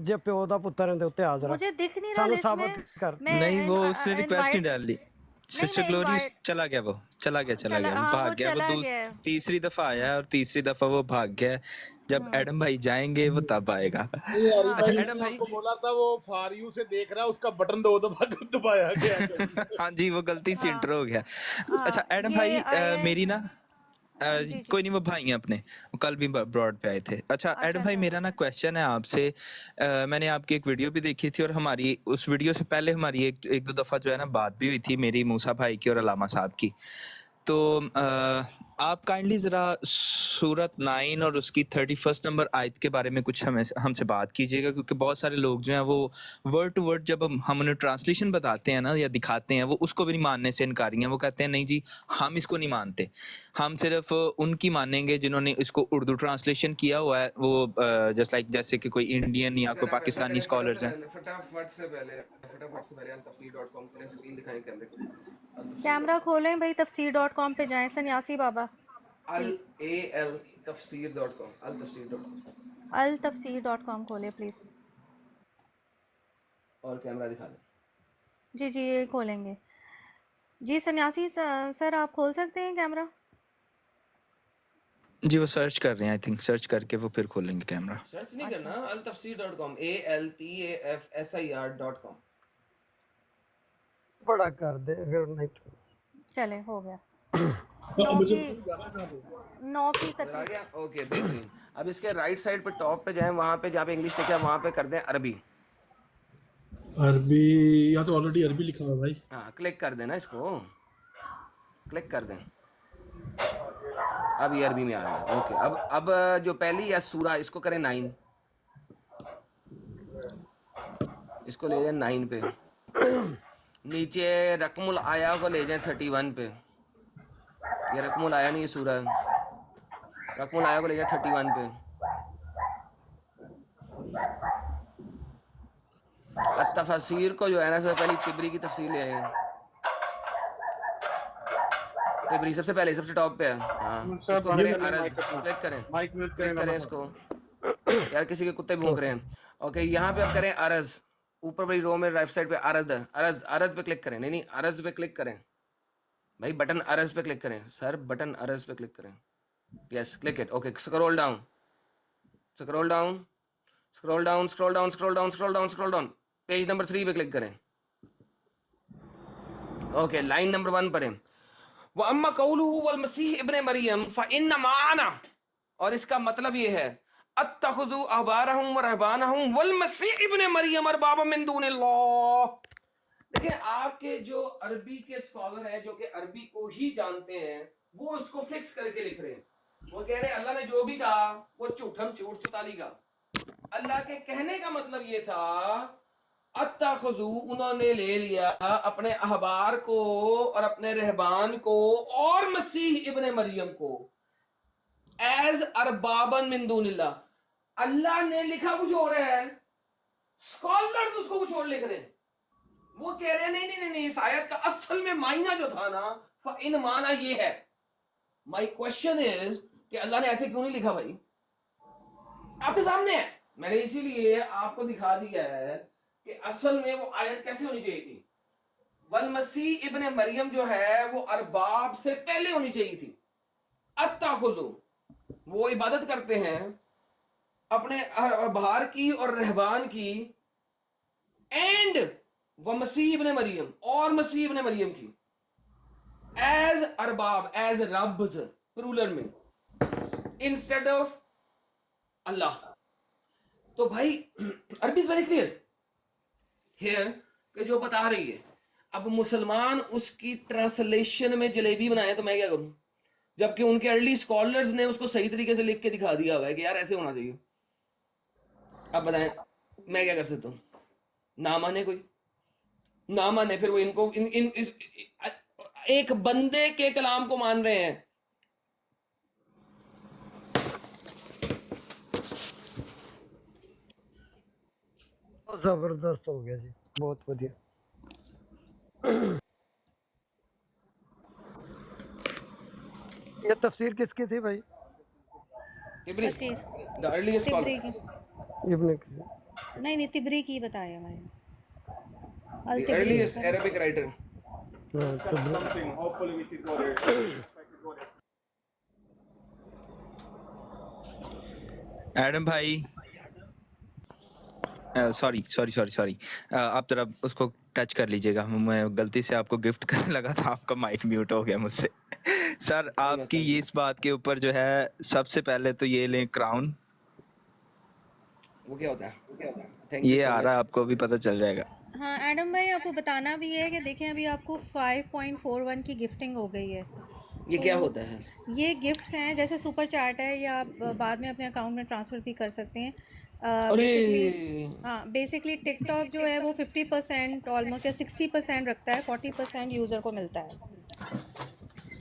Speaker 5: ਜੇ ਪਿਓ ਦਾ ਪੁੱਤਰ ਹੈ ਤੇ ਉੱਤੇ ਆ ਜਰਾ।
Speaker 3: मुझे दिख नहीं रहा
Speaker 5: ਸਾਨੂੰ
Speaker 3: लिस्ट
Speaker 5: ਸਾਬਤ
Speaker 3: में।
Speaker 5: ਕਰ।
Speaker 3: मैं
Speaker 8: नहीं वो उसने रिक्वेस्ट नहीं
Speaker 3: इनवाइट
Speaker 8: डाल ली,
Speaker 3: नहीं
Speaker 8: सिस्टर
Speaker 3: मैं
Speaker 8: ग्लोरी
Speaker 3: इनवाइट
Speaker 8: चला गया, वो चला गया
Speaker 3: चला, हाँ
Speaker 8: भाग
Speaker 3: वो
Speaker 8: गया, वो
Speaker 3: चला गया है।
Speaker 8: तीसरी दफा आया है और तीसरी दफा वो भाग गया है। जब एडम भाई जाएंगे वो तब आएगा।
Speaker 6: ये हरी
Speaker 3: हाँ
Speaker 6: भाई
Speaker 8: एडम
Speaker 6: ने
Speaker 8: भाई
Speaker 6: आपको बोला था वो फॉर यू से देख रहा है, उसका बटन 2 दफा दबाया गया।
Speaker 8: हाँ जी वो गलती से
Speaker 3: हाँ
Speaker 8: इंटर हो गया। अच्छा
Speaker 3: हाँ
Speaker 8: एडम
Speaker 3: ये
Speaker 8: भाई
Speaker 3: आया
Speaker 8: मेरी ना
Speaker 3: जी जी।
Speaker 8: कोई नहीं, वो भाई हैं अपने, वो कल भी ब्रॉड पे आए थे। अच्छा
Speaker 3: अच्छा
Speaker 8: एडम भाई
Speaker 3: अच्छा
Speaker 8: मेरा ना क्वेश्चन है आपसे, मैंने आपकी एक वीडियो भी देखी थी और हमारी उस वीडियो से पहले हमारी एक दो दफ़ा जो है ना बात भी हुई थी मेरी मूसा भाई की और अलामा साहब की। तो आप काइंडली ज़रा सूरत 9 और उसकी 31 नंबर आयत के बारे में कुछ हमसे बात कीजिएगा, क्योंकि बहुत सारे लोग जो हैं वो वर्ड टू वर्ड जब हम उन्हें ट्रांसलेशन बताते हैं ना या दिखाते हैं, वो उसको भी नहीं मानने से इनकारी हैं। वो कहते हैं नहीं जी हम इसको नहीं मानते, हम सिर्फ उनकी मानेंगे जिन्होंने इसको उर्दू ट्रांसलेशन किया हुआ है। वो जस्ट लाइक जैसे कि कोई इंडियन या कोई पाकिस्तानी स्कॉलर्स हैं।
Speaker 1: फटाफट से पहले tafsir.com पे स्क्रीन दिखाएं कैमरे को।
Speaker 3: कैमरा खोलें भाई, tafsir.com पे जाएं सन्यासी बाबा प्लीज़।
Speaker 1: tafsir.com
Speaker 3: altafsir.com खोलें प्लीज़।
Speaker 1: और कैमरा दिखा दें।
Speaker 3: जी जी ये खोलेंगे जी। सन्यासी सर आप खोल सकते हैं कैमरा?
Speaker 8: जी वो सर्च कर रहे हैं, आई थिंक सर्च करके वो फिर खोलेंगे कैमरा।
Speaker 1: सर्च नहीं करना, altafsir.com altafsir.com।
Speaker 5: बड़ा कर दे फिर नहीं तो।
Speaker 3: चले हो गया।
Speaker 7: मुझे
Speaker 3: 9 की
Speaker 1: आ
Speaker 3: 31।
Speaker 1: गया, ओके बेहतरीन। अब इसके राइट साइड पे टॉप पे जाएं, वहां पे जहाँ पे इंग्लिश लिखा है वहां पे कर दें अरबी।
Speaker 7: अरबी, या तो ऑलरेडी अरबी लिखा हुआ है भाई।
Speaker 1: हाँ क्लिक कर देना, इसको क्लिक कर दें। अब ये अरबी में आ गया, ओके। अब जो पहली है सूरा, इसको करें 9, इसको ले जाएं 9 पे। नीचे रकमुल आया को ले जाएं 31 पे। ये रकमुल आया नहीं, ये सूरा है। रकमुल आया को ले जाएं 31 पे। तफसीर को जो है ना सबसे पहले तिबरी की तफसीर ले आए। तिबरी सबसे पहले सबसे टॉप पे है। हाँ
Speaker 4: सर,
Speaker 1: इसको करें अरज, क्लिक करें,
Speaker 4: माइक म्यूट
Speaker 1: क्लिक करें इसको। यार किसी के कुत्ते भौंक रहे हैं। ओके यहाँ पे आप करें अरज, ऊपर वाली रो में राइट साइड पे अरज है, अरज अरज पे क्लिक करें। नहीं अरज पे क्लिक करें भाई, बटन अरज पे क्लिक करें सर, बटन अरज पे क्लिक करें। Yes click it, okay. Scroll down, scroll down, scroll down, scroll down, scroll down, scroll down, scroll down. Page number 3 पे क्लिक करें। ओके लाइन नंबर 1 पर है व अम्मा कौलुहु वल मसीह इब्ने मरियम फ़इन्न माना, और इसका मतलब ये है अत्तखुज़ु अहबारहुम व रहबानहुम वल मसीह इब्ने मरियम अरबाबा मिन दूनिल्लाह। देखिए आपके जो अरबी के स्कॉलर हैं जो कि अरबी को ही जानते हैं, वो उसको फिक्स करके लिख रहे हैं। वो कह रहे हैं अल्लाह ने जो भी कहा वो झूठम झूठ चुताली का। अल्लाह के कहने का मतलब ये था अत्तखुज़ु, उन्होंने ले लिया अपने अहबार को और अपने रहबान को और मसीह इब्ने मरियम को एज अरबाबन मिन दूनिल्लाह। अल्लाह ने लिखा कुछ और है, स्कॉलर्स उसको कुछ और लिख रहे हैं। वो कह रहे हैं नहीं इस आयत का असल में मायना जो था ना इन माना ये है। माय क्वेश्चन इज कि अल्लाह ने ऐसे क्यों नहीं लिखा भाई? आपके सामने है, मैंने इसीलिए आपको दिखा दिया है कि असल में वो आयत कैसे होनी चाहिए थी। वल मसीह इब्ने मरियम जो है वो अरबाब से पहले होनी चाहिए थी। अत्ताखुज़ु, वो इबादत करते हैं अपने अहबार की और रहबान की, एंड वो मसीह इब्ने मरियम और मसीह इब्ने मरियम की एज अरबाब, एज रब्स प्लूरल में, इंस्टेड ऑफ अल्लाह। तो भाई अरबी इज वेरी क्लियर हियर कि जो बता रही है। अब मुसलमान उसकी ट्रांसलेशन में जलेबी बनाए तो मैं क्या करूं, जबकि उनके अर्ली स्कॉलर्स ने उसको सही तरीके से लिख के दिखा दिया हुआ है कि यार ऐसे होना चाहिए। अब बताएं मैं क्या कर सकता हूं? ना माने कोई, ना माने, फिर वो इनको एक बंदे के कलाम को मान रहे हैं।
Speaker 5: जबरदस्त हो गया जी, बहुत बढ़िया। ये तफसीर किसकी थी भाई?
Speaker 1: तिबरी,
Speaker 3: तफसीर
Speaker 1: द अर्लीस्ट
Speaker 3: तिबरी
Speaker 1: स्कॉलर,
Speaker 3: की
Speaker 5: इब्ने
Speaker 3: नहीं तिबरी की बताया मैंने।
Speaker 1: The
Speaker 3: al Tabari
Speaker 1: earliest Arabic writer.
Speaker 8: Adam भाई सॉरी आप जरा उसको टच कर लीजिएगा। मैं गलती से आपको गिफ्ट करने लगा था, आपका माइक म्यूट हो गया मुझसे। सर आपकी ये इस बात के ऊपर जो है सबसे पहले तो ये लें क्राउन,
Speaker 1: वो क्या होता है? थैंक
Speaker 8: ये आ रहा है, आपको भी पता चल जाएगा।
Speaker 3: हाँ एडम भाई आपको बताना भी है कि देखें अभी आपको 5.41 की गिफ्टिंग हो गई है।
Speaker 1: ये क्या
Speaker 3: सो
Speaker 1: होता है?
Speaker 3: ये गिफ्ट्स हैं, जैसे सुपर चैट है, या आप बाद में अपने अकाउंट में ट्रांसफ़र भी कर सकते हैं। बेसिकली
Speaker 1: अरे
Speaker 3: हाँ, बेसिकली टिकटॉक जो है वो 50% ऑलमोस्ट या 60% रखता है, 40% यूज़र को मिलता है।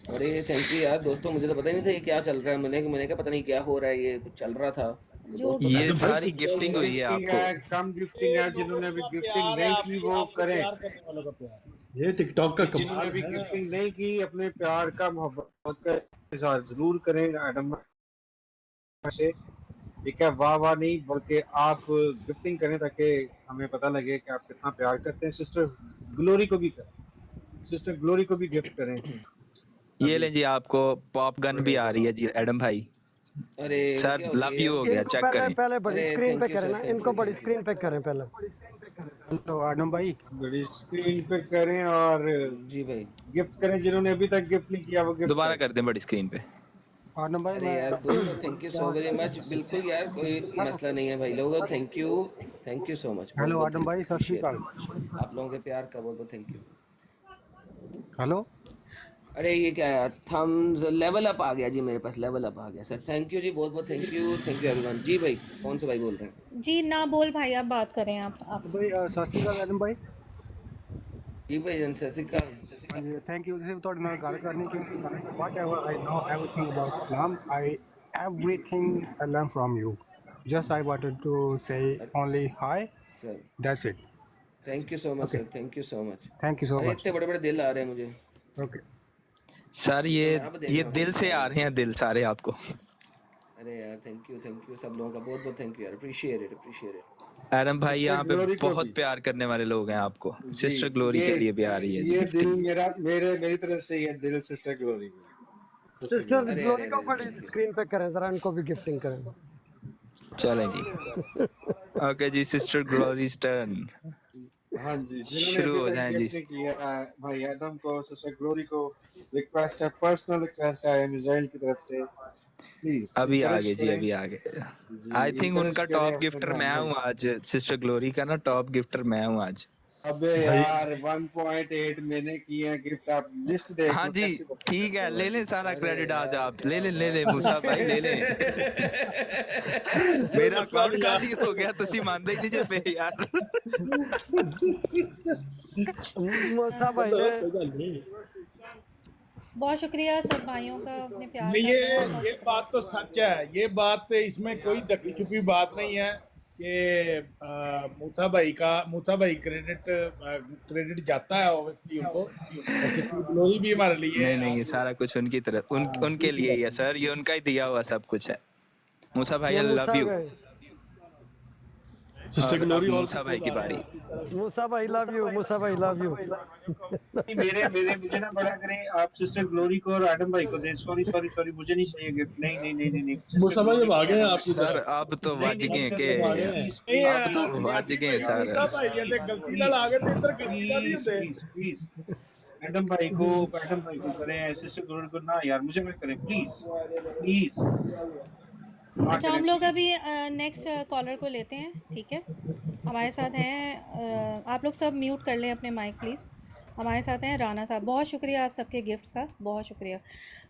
Speaker 1: अरे थैंक यू यार दोस्तों, मुझे तो पता ही नहीं था ये क्या चल रहा है। मैंने क्या, पता नहीं क्या हो रहा है, ये कुछ चल रहा था, तो
Speaker 3: जो
Speaker 1: दोस्त
Speaker 8: ये
Speaker 1: बताते थे।
Speaker 8: सारी गिफ्टिंग हुई है
Speaker 4: गिफ्टिंग
Speaker 8: आपको।
Speaker 4: है, कम गिफ्टिंग है, जिन्होंने अभी
Speaker 6: का
Speaker 4: गिफ्टिंग
Speaker 6: प्यार है
Speaker 4: नहीं की
Speaker 6: आपकी,
Speaker 4: वो
Speaker 6: आपको
Speaker 4: करें।
Speaker 6: प्यार करने वालों का प्यार।
Speaker 7: ये टिकटॉक का
Speaker 4: जिन्होंने
Speaker 7: कमाल
Speaker 4: अभी
Speaker 7: है।
Speaker 4: गिफ्टिंग नहीं की अपने प्यार का मोहब्बत का इजहार जरूर करें एडम से। ठीक है, वाह वाह नहीं बल्कि आप गिफ्टिंग करें ताकि हमें पता लगे कि आप कितना प्यार करते हैं। सिस्टर ग्लोरी को भी करें, सिस्टर ग्लोरी को भी गिफ्ट करें
Speaker 8: ये
Speaker 4: अभी।
Speaker 8: लें जी, आपको पॉप गन भी आ रही है जी एडम भाई।
Speaker 1: अरे ये
Speaker 8: सर
Speaker 1: क्या हो
Speaker 8: लव यू
Speaker 1: गया?
Speaker 8: हो गया,
Speaker 5: इनको
Speaker 8: चेक
Speaker 5: पहले
Speaker 8: करें।
Speaker 5: पहले बड़ी
Speaker 1: अरे
Speaker 5: स्क्रीन पे
Speaker 1: थैंक यू
Speaker 5: करें
Speaker 1: सर,
Speaker 5: ना,
Speaker 1: थैंक
Speaker 5: इनको
Speaker 1: यू
Speaker 5: बड़ी
Speaker 1: थैंक यू।
Speaker 5: स्क्रीन पे करें पहले।
Speaker 12: हेलो आदम भाई।
Speaker 4: बड़ी स्क्रीन पे करें और
Speaker 1: जी भाई।
Speaker 4: गिफ्ट करें, जिन्होंने अभी तक गिफ्ट नहीं किया वो गिफ्ट
Speaker 8: दोबारा
Speaker 4: करें।
Speaker 8: कर दें बड़ी स्क्रीन पे।
Speaker 12: आदम भाई
Speaker 1: अरे
Speaker 12: मैं
Speaker 1: यार दोस्तों thank you so very much, बिल्कुल यार कोई मसला नहीं है भाई लोगों, थैंक यू सो मच, बहुत
Speaker 12: हेलो
Speaker 1: बहुत
Speaker 12: आदम भाई, सत श्री
Speaker 1: अप्रिशिएट
Speaker 12: अकाल।
Speaker 1: आप लोगों के प्यार का, बहुत बहुत थैंक यू।
Speaker 12: हेलो
Speaker 1: अरे ये क्या है, थम्स लेवल अप आ गया जी मेरे पास, लेवल अप आ गया सर, थैंक यू जी, बहुत बहुत थैंक यू एवरीवन। जी भाई, कौन से भाई बोल रहे हैं?
Speaker 3: जी ना बोल भाई, आप बात करें, आप।
Speaker 12: भाई सत श्री अकाल आदम भाई।
Speaker 1: जी भाई जन सत श्री अकाल।
Speaker 12: हाँ जी, थैंक यू सिर्फ ਤੁਹਾਡੇ ਨਾਲ ਗੱਲ ਕਰਨੀ क्योंकि what ever I know everything about Islam I everything I learned from you. Just I wanted to say only hi.
Speaker 1: Sir
Speaker 12: That's it.
Speaker 1: Thank you so much
Speaker 12: Okay.
Speaker 1: Sir, thank you so much.
Speaker 12: Thank you so
Speaker 1: अरे
Speaker 12: much.
Speaker 1: इतने बड़े बड़े दिल आ रहे हैं मुझे,
Speaker 12: Okay.
Speaker 8: Sir
Speaker 1: तो मैं अब देख
Speaker 8: ये
Speaker 1: रहा हूँ
Speaker 8: दिल
Speaker 1: भाई
Speaker 8: से
Speaker 1: क्या
Speaker 8: आ
Speaker 1: है।
Speaker 8: रहे हैं, दिल सारे आपको।
Speaker 1: अरे यार थैंक यू सब लोगों का, बहुत बहुत थैंक यू यार, अप्रिशिएट इट।
Speaker 8: एडम भाई
Speaker 4: सिस्टर
Speaker 8: यहाँ पे
Speaker 4: ग्लोरी को
Speaker 8: बहुत
Speaker 4: भी
Speaker 8: प्यार करने वाले लोग हैं आपको।
Speaker 4: जी,
Speaker 8: सिस्टर ग्लोरी के लिए भी आ रही है जी
Speaker 4: ये दिल
Speaker 8: गिफ्टिंग।
Speaker 4: मेरी तरफ से ये दिल सिस्टर ग्लोरी को, सिस्टर
Speaker 5: सिस्टर
Speaker 4: ग्लोरी।
Speaker 1: अरे
Speaker 5: ग्लोरी
Speaker 1: अरे
Speaker 5: को
Speaker 1: अरे
Speaker 5: बड़ी
Speaker 1: थैंक यू।
Speaker 5: स्क्रीन पे करें जरा, इनको भी गिफ्टिंग करें।
Speaker 8: चलें जी, ओके जी, सिस्टर ग्लोरीज टर्न
Speaker 4: हाँ जी, जिन्होंने
Speaker 8: शुरू
Speaker 4: अभी
Speaker 8: हो
Speaker 4: तक
Speaker 8: जाए जी।
Speaker 4: गिफ्ट नहीं किया भाई एडम को, सिस्टर ग्लोरी को रिक्वेस्ट है, पर्सनल रिक्वेस्ट है मिसाइल की तरफ से, प्लीज
Speaker 8: अभी आ
Speaker 4: इनकरेज
Speaker 8: गए जी,
Speaker 4: करें।
Speaker 8: अभी आ गए।
Speaker 4: जी
Speaker 8: आई थिंक
Speaker 4: इनकरेज
Speaker 8: उनका
Speaker 4: करें
Speaker 8: टॉप
Speaker 4: अपने
Speaker 8: गिफ्टर
Speaker 4: बहन
Speaker 8: मैं
Speaker 4: भाई।
Speaker 8: हूँ आज, सिस्टर ग्लोरी का ना टॉप गिफ्टर मैं हूँ आज।
Speaker 4: अबे
Speaker 7: भाई
Speaker 4: यार 1.8 मैंने किए हैं गिफ्ट, आप लिस्ट देख
Speaker 8: हाँ
Speaker 4: लो
Speaker 8: जी,
Speaker 4: कैसे पता
Speaker 8: ठीक
Speaker 4: करते
Speaker 8: है,
Speaker 4: हो
Speaker 8: ले
Speaker 4: भाई।
Speaker 8: लें सारा
Speaker 1: अरे
Speaker 8: क्रेडिट आज,
Speaker 1: यार
Speaker 8: आप
Speaker 1: क्या
Speaker 8: ले लें
Speaker 1: बात
Speaker 8: मूसा भाई, ले लें।
Speaker 7: कोई
Speaker 8: मेरा
Speaker 7: मसला
Speaker 8: अकाउंट
Speaker 7: नहीं
Speaker 8: खाली
Speaker 7: यार।
Speaker 8: हो गया, तुसी मानते ही नहीं जे पे यार।
Speaker 5: मूसा भाई
Speaker 7: चलो
Speaker 5: ने
Speaker 7: कोई गल नहीं।
Speaker 3: बहुत शुक्रिया सब भाइयों का अपने प्यार
Speaker 6: नहीं,
Speaker 3: का, बहुत बहुत
Speaker 6: ये बात तो सच है, ये बात इसमें कोई ढकी छुपी बात नहीं है कि मूसा भाई क्रेडिट जाता है ऑब्वियसली उनको, और सिस्टर ग्लोरी भी हमारे लिए
Speaker 8: नहीं नहीं, ये सारा कुछ उनकी तरफ उनके लिए ही है सर, ये उनका ही दिया हुआ सब कुछ है। मूसा भाई
Speaker 5: ये
Speaker 8: आई लव
Speaker 5: मूसा
Speaker 8: यू।
Speaker 5: भाई,
Speaker 7: सिस्टर
Speaker 8: अब
Speaker 7: ग्लोरी और
Speaker 8: मूसा भाई
Speaker 7: कुछ
Speaker 8: की
Speaker 7: आ रहे
Speaker 8: बारी।
Speaker 7: हैं आपकी तरफ।
Speaker 5: मूसा भाई लव यू, मूसा भाई लव यू।
Speaker 4: मेरे मेरे मुझे ना बड़ा करें, आप सिस्टर ग्लोरी को और एडम भाई को दे। सॉरी मुझे नहीं चाहिए गिफ्ट, नहीं सिस्टर
Speaker 7: मूसा भाई
Speaker 4: ग्लोरी
Speaker 7: अब आ
Speaker 4: को
Speaker 7: गए हैं
Speaker 4: एडम
Speaker 7: आपकी
Speaker 8: सर
Speaker 7: तरफ।
Speaker 8: अब तो
Speaker 4: नहीं
Speaker 8: वज गए
Speaker 4: सिस्टर
Speaker 8: के,
Speaker 7: अब आ
Speaker 4: ग्लोरी
Speaker 7: गए हैं।
Speaker 4: प्लीज
Speaker 6: नहीं
Speaker 4: प्लीज
Speaker 8: अब तो
Speaker 4: प्लीज
Speaker 8: वज
Speaker 6: यासी
Speaker 8: गए
Speaker 6: भाई,
Speaker 8: सर।
Speaker 6: मूसा भाई ये गलती नाल आ गए तो इधर गलती नाल ही होंदे।
Speaker 4: प्लीज एडम भाई को करें, सिस्टर ग्लोरी को ना यार, मुझे ना करें प्लीज ना
Speaker 3: अच्छा,
Speaker 4: करें
Speaker 3: हम लोग
Speaker 4: प्लीज।
Speaker 3: अभी नेक्स्ट कॉलर को लेते हैं, ठीक है। हमारे साथ हैं आप लोग सब म्यूट कर लें अपने माइक प्लीज़। हमारे साथ हैं राना साहब, बहुत शुक्रिया आप सबके गिफ्ट्स का, बहुत शुक्रिया।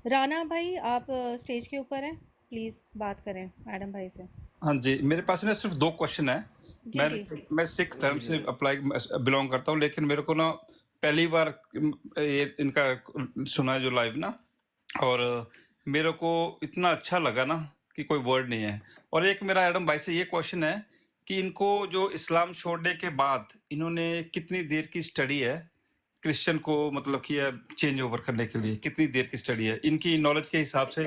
Speaker 3: राना भाई आप स्टेज के ऊपर हैं, प्लीज़ बात करें मैडम भाई से।
Speaker 15: हाँ जी, मेरे पास ना सिर्फ 2 क्वेश्चन है।
Speaker 3: जी जी
Speaker 15: मैं सिख धर्म से बिलोंग करता हूँ, लेकिन मेरे को ना पहली बार ये इनका सुना है जो लाइव ना, और मेरे को इतना अच्छा लगा ना कि कोई वर्ड नहीं है। और एक मेरा एडम भाई से ये क्वेश्चन है कि इनको जो इस्लाम छोड़ने के बाद इन्होंने कितनी देर की स्टडी है क्रिश्चियन को, मतलब कि चेंज ओवर करने के लिए कितनी देर की स्टडी है इनकी नॉलेज के हिसाब से?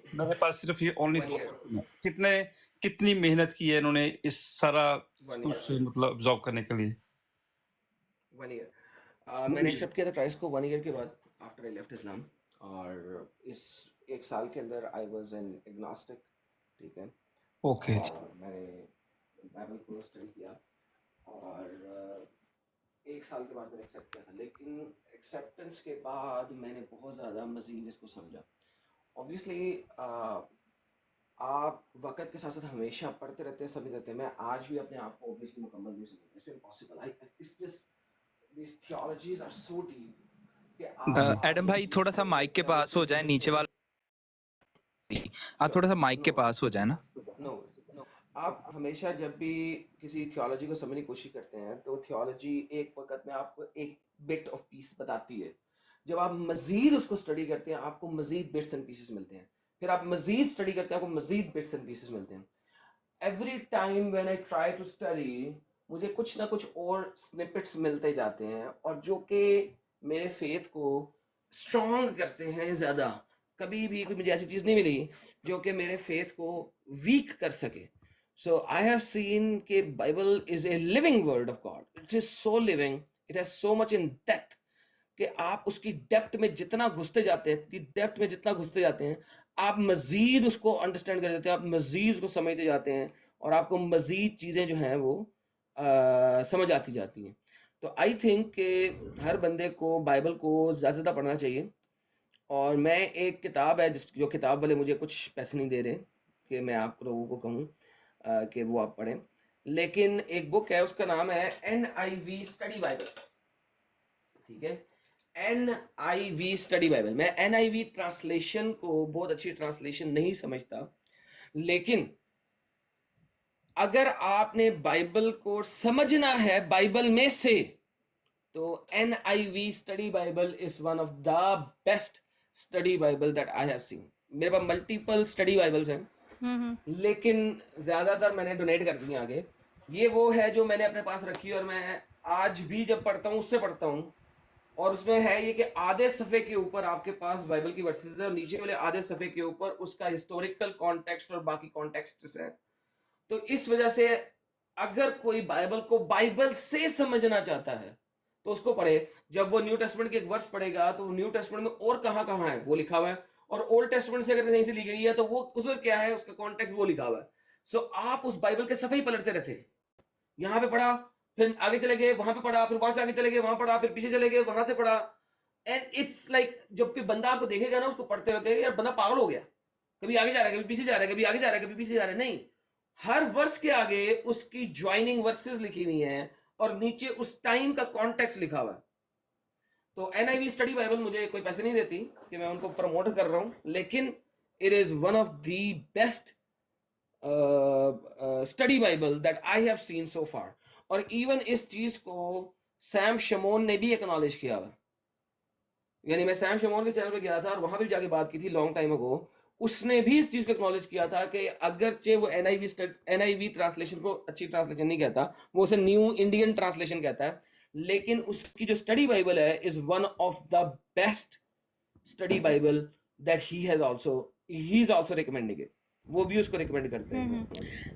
Speaker 15: मेरे पास सिर्फ ये ओनली 2 क्वेश्चन है। कितनी मेहनत की है इन्होंने इस सारा कुछ मतलब ऑब्जर्व करने के लिए?
Speaker 1: 1 ईयर मैंने एक्सेप्ट किया था क्राइस्ट को 1 ईयर के बाद, आफ्टर आई लेफ्ट इस्लाम। और इस 1 साल के अंदर आई वाज एन एग्नोस्टिक, ठीक है।
Speaker 15: ओके।
Speaker 1: और मैंने बाइबल को स्टडी किया और 1 साल के बाद मैंने एक्सेप्ट किया था, लेकिन एक्सेप्टेंस के बाद मैंने बहुत ज़्यादा मज़ीद इसको समझा। ऑब्वियसली आप वक़्त के साथ-साथ हमेशा पढ़ते रहते हैं, समझते रहते हैं। मैं आज भी अपने आप को ऑब्वियसली मुकम्मल नहीं समझता, it's impossible. I it's just these theologies are so deep कि
Speaker 11: जी
Speaker 8: एडम भाई थोड़ा सा माइक के पास हो जाए, नीचे वाला आप थोड़ा सा माइक के पास हो जाए ना।
Speaker 1: नो, आप हमेशा जब भी किसी थियोलॉजी को समझने की कोशिश करते हैं तो थियोलॉजी एक वक्त में आपको एक बिट ऑफ पीस बताती है। जब आप मजीद उसको स्टडी करते हैं आपको मजीद बिट्स एंड पीसेस मिलते हैं, फिर आप मजीद स्टडी करते हैं आपको मजीद बिट्स एंड पीसेस मिलते हैं। Every time when I try to study मुझे कुछ ना कुछ और स्निपेट्स मिलते जाते हैं और जो कि मेरे फेथ को स्ट्रॉन्ग करते हैं ज़्यादा। कभी भी कोई मुझे ऐसी चीज़ नहीं मिली जो कि मेरे फेथ को वीक कर सके। सो आई हैव सीन कि Bible is a living word of God, it is so living, it has so much in depth कि आप उसकी डेप्थ में जितना घुसते जाते हैं, डेप्थ में जितना घुसते जाते हैं आप मजीद उसको अंडरस्टैंड कर देते हैं, आप मजीद उसको समझते जाते हैं और आपको मजीद चीज़ें जो हैं वो समझ आती जाती हैं। तो आई थिंक कि हर बंदे को बाइबल को ज़्यादा से ज़्यादा पढ़ना चाहिए। और मैं एक किताब है जो किताब वाले मुझे कुछ पैसे नहीं दे रहे कि मैं आप लोगों को कहूँ कि वो आप पढ़ें, लेकिन एक बुक है उसका नाम है NIV स्टडी बाइबल। ठीक है, NIV स्टडी बाइबल। मैं NIV ट्रांसलेशन को बहुत अच्छी ट्रांसलेशन नहीं समझता, लेकिन अगर आपने बाइबल को समझना है बाइबल में से तो NIV study Bible is one of the best study Bible that I have scene. मेरे पास मल्टीपल स्टडी बाइबल्स हैं लेकिन ज़्यादातर मैंने डोनेट कर दी आगे। ये वो है जो मैंने अपने पास रखी और मैं आज भी जब पढ़ता हूँ उससे पढ़ता हूँ। और उसमें है ये कि आधे सफ़े के ऊपर आपके पास बाइबल की वर्सेस है और नीचे वाले आधे सफ़े के ऊपर उसका हिस्टोरिकल कॉन्टेक्स्ट और बाकी कॉन्टेक्स्ट है। तो इस वजह से अगर कोई बाइबल को बाइबल से समझना चाहता है तो उसको पढ़े। जब वो न्यू टेस्टमेंट के एक वर्स पढ़ेगा तो न्यू टेस्टमेंट में और कहाँ कहाँ है वो लिखा हुआ है, और ओल्ड टेस्टमेंट से अगर कहीं से ली गई है तो वो उसमें क्या है उसका कॉन्टेक्स्ट वो लिखा हुआ है। सो आप उस बाइबल के सफ़े ही पलटते रहते, यहाँ पे पढ़ा फिर आगे चले गए वहां पे पढ़ा, फिर वहां से आगे चले गए वहां पढ़ा, फिर पीछे चले गए वहां से पढ़ा। एंड इट्स लाइक जब कोई बंदा आपको देखेगा ना उसको पढ़ते हुए यार बंदा पागल हो गया, कभी आगे जा रहा है कभी पीछे जा रहा है, कभी आगे जा रहा है कभी पीछे जा रहा है। नहीं, हर वर्स के आगे उसकी ज्वाइनिंग वर्सेस लिखी हुई है और नीचे उस टाइम का कॉन्टेक्स्ट लिखा हुआ है। तो NIV स्टडी बाइबल मुझे कोई पैसे नहीं देती कि मैं उनको प्रमोट कर रहा हूँ, लेकिन it is one of the best study Bible that I have seen so far. और इवन इस चीज को सैम शमोन ने भी एक्नॉलेज किया हुआ। यानी मैं सैम शमोन के चैनल पे गया था और वहां भी जाके बात की थी लॉन्ग टाइम अगो, उसने भी इस चीज को एक्नॉलेज किया था कि अगरचे वो NIV ट्रांसलेशन को अच्छी ट्रांसलेशन नहीं कहता, वो उसे न्यू इंडियन ट्रांसलेशन कहता है, लेकिन उसकी जो स्टडी बाइबल है is one of the best study Bible that he is also recommending it. वो भी उसको रिकमेंड करते हैं।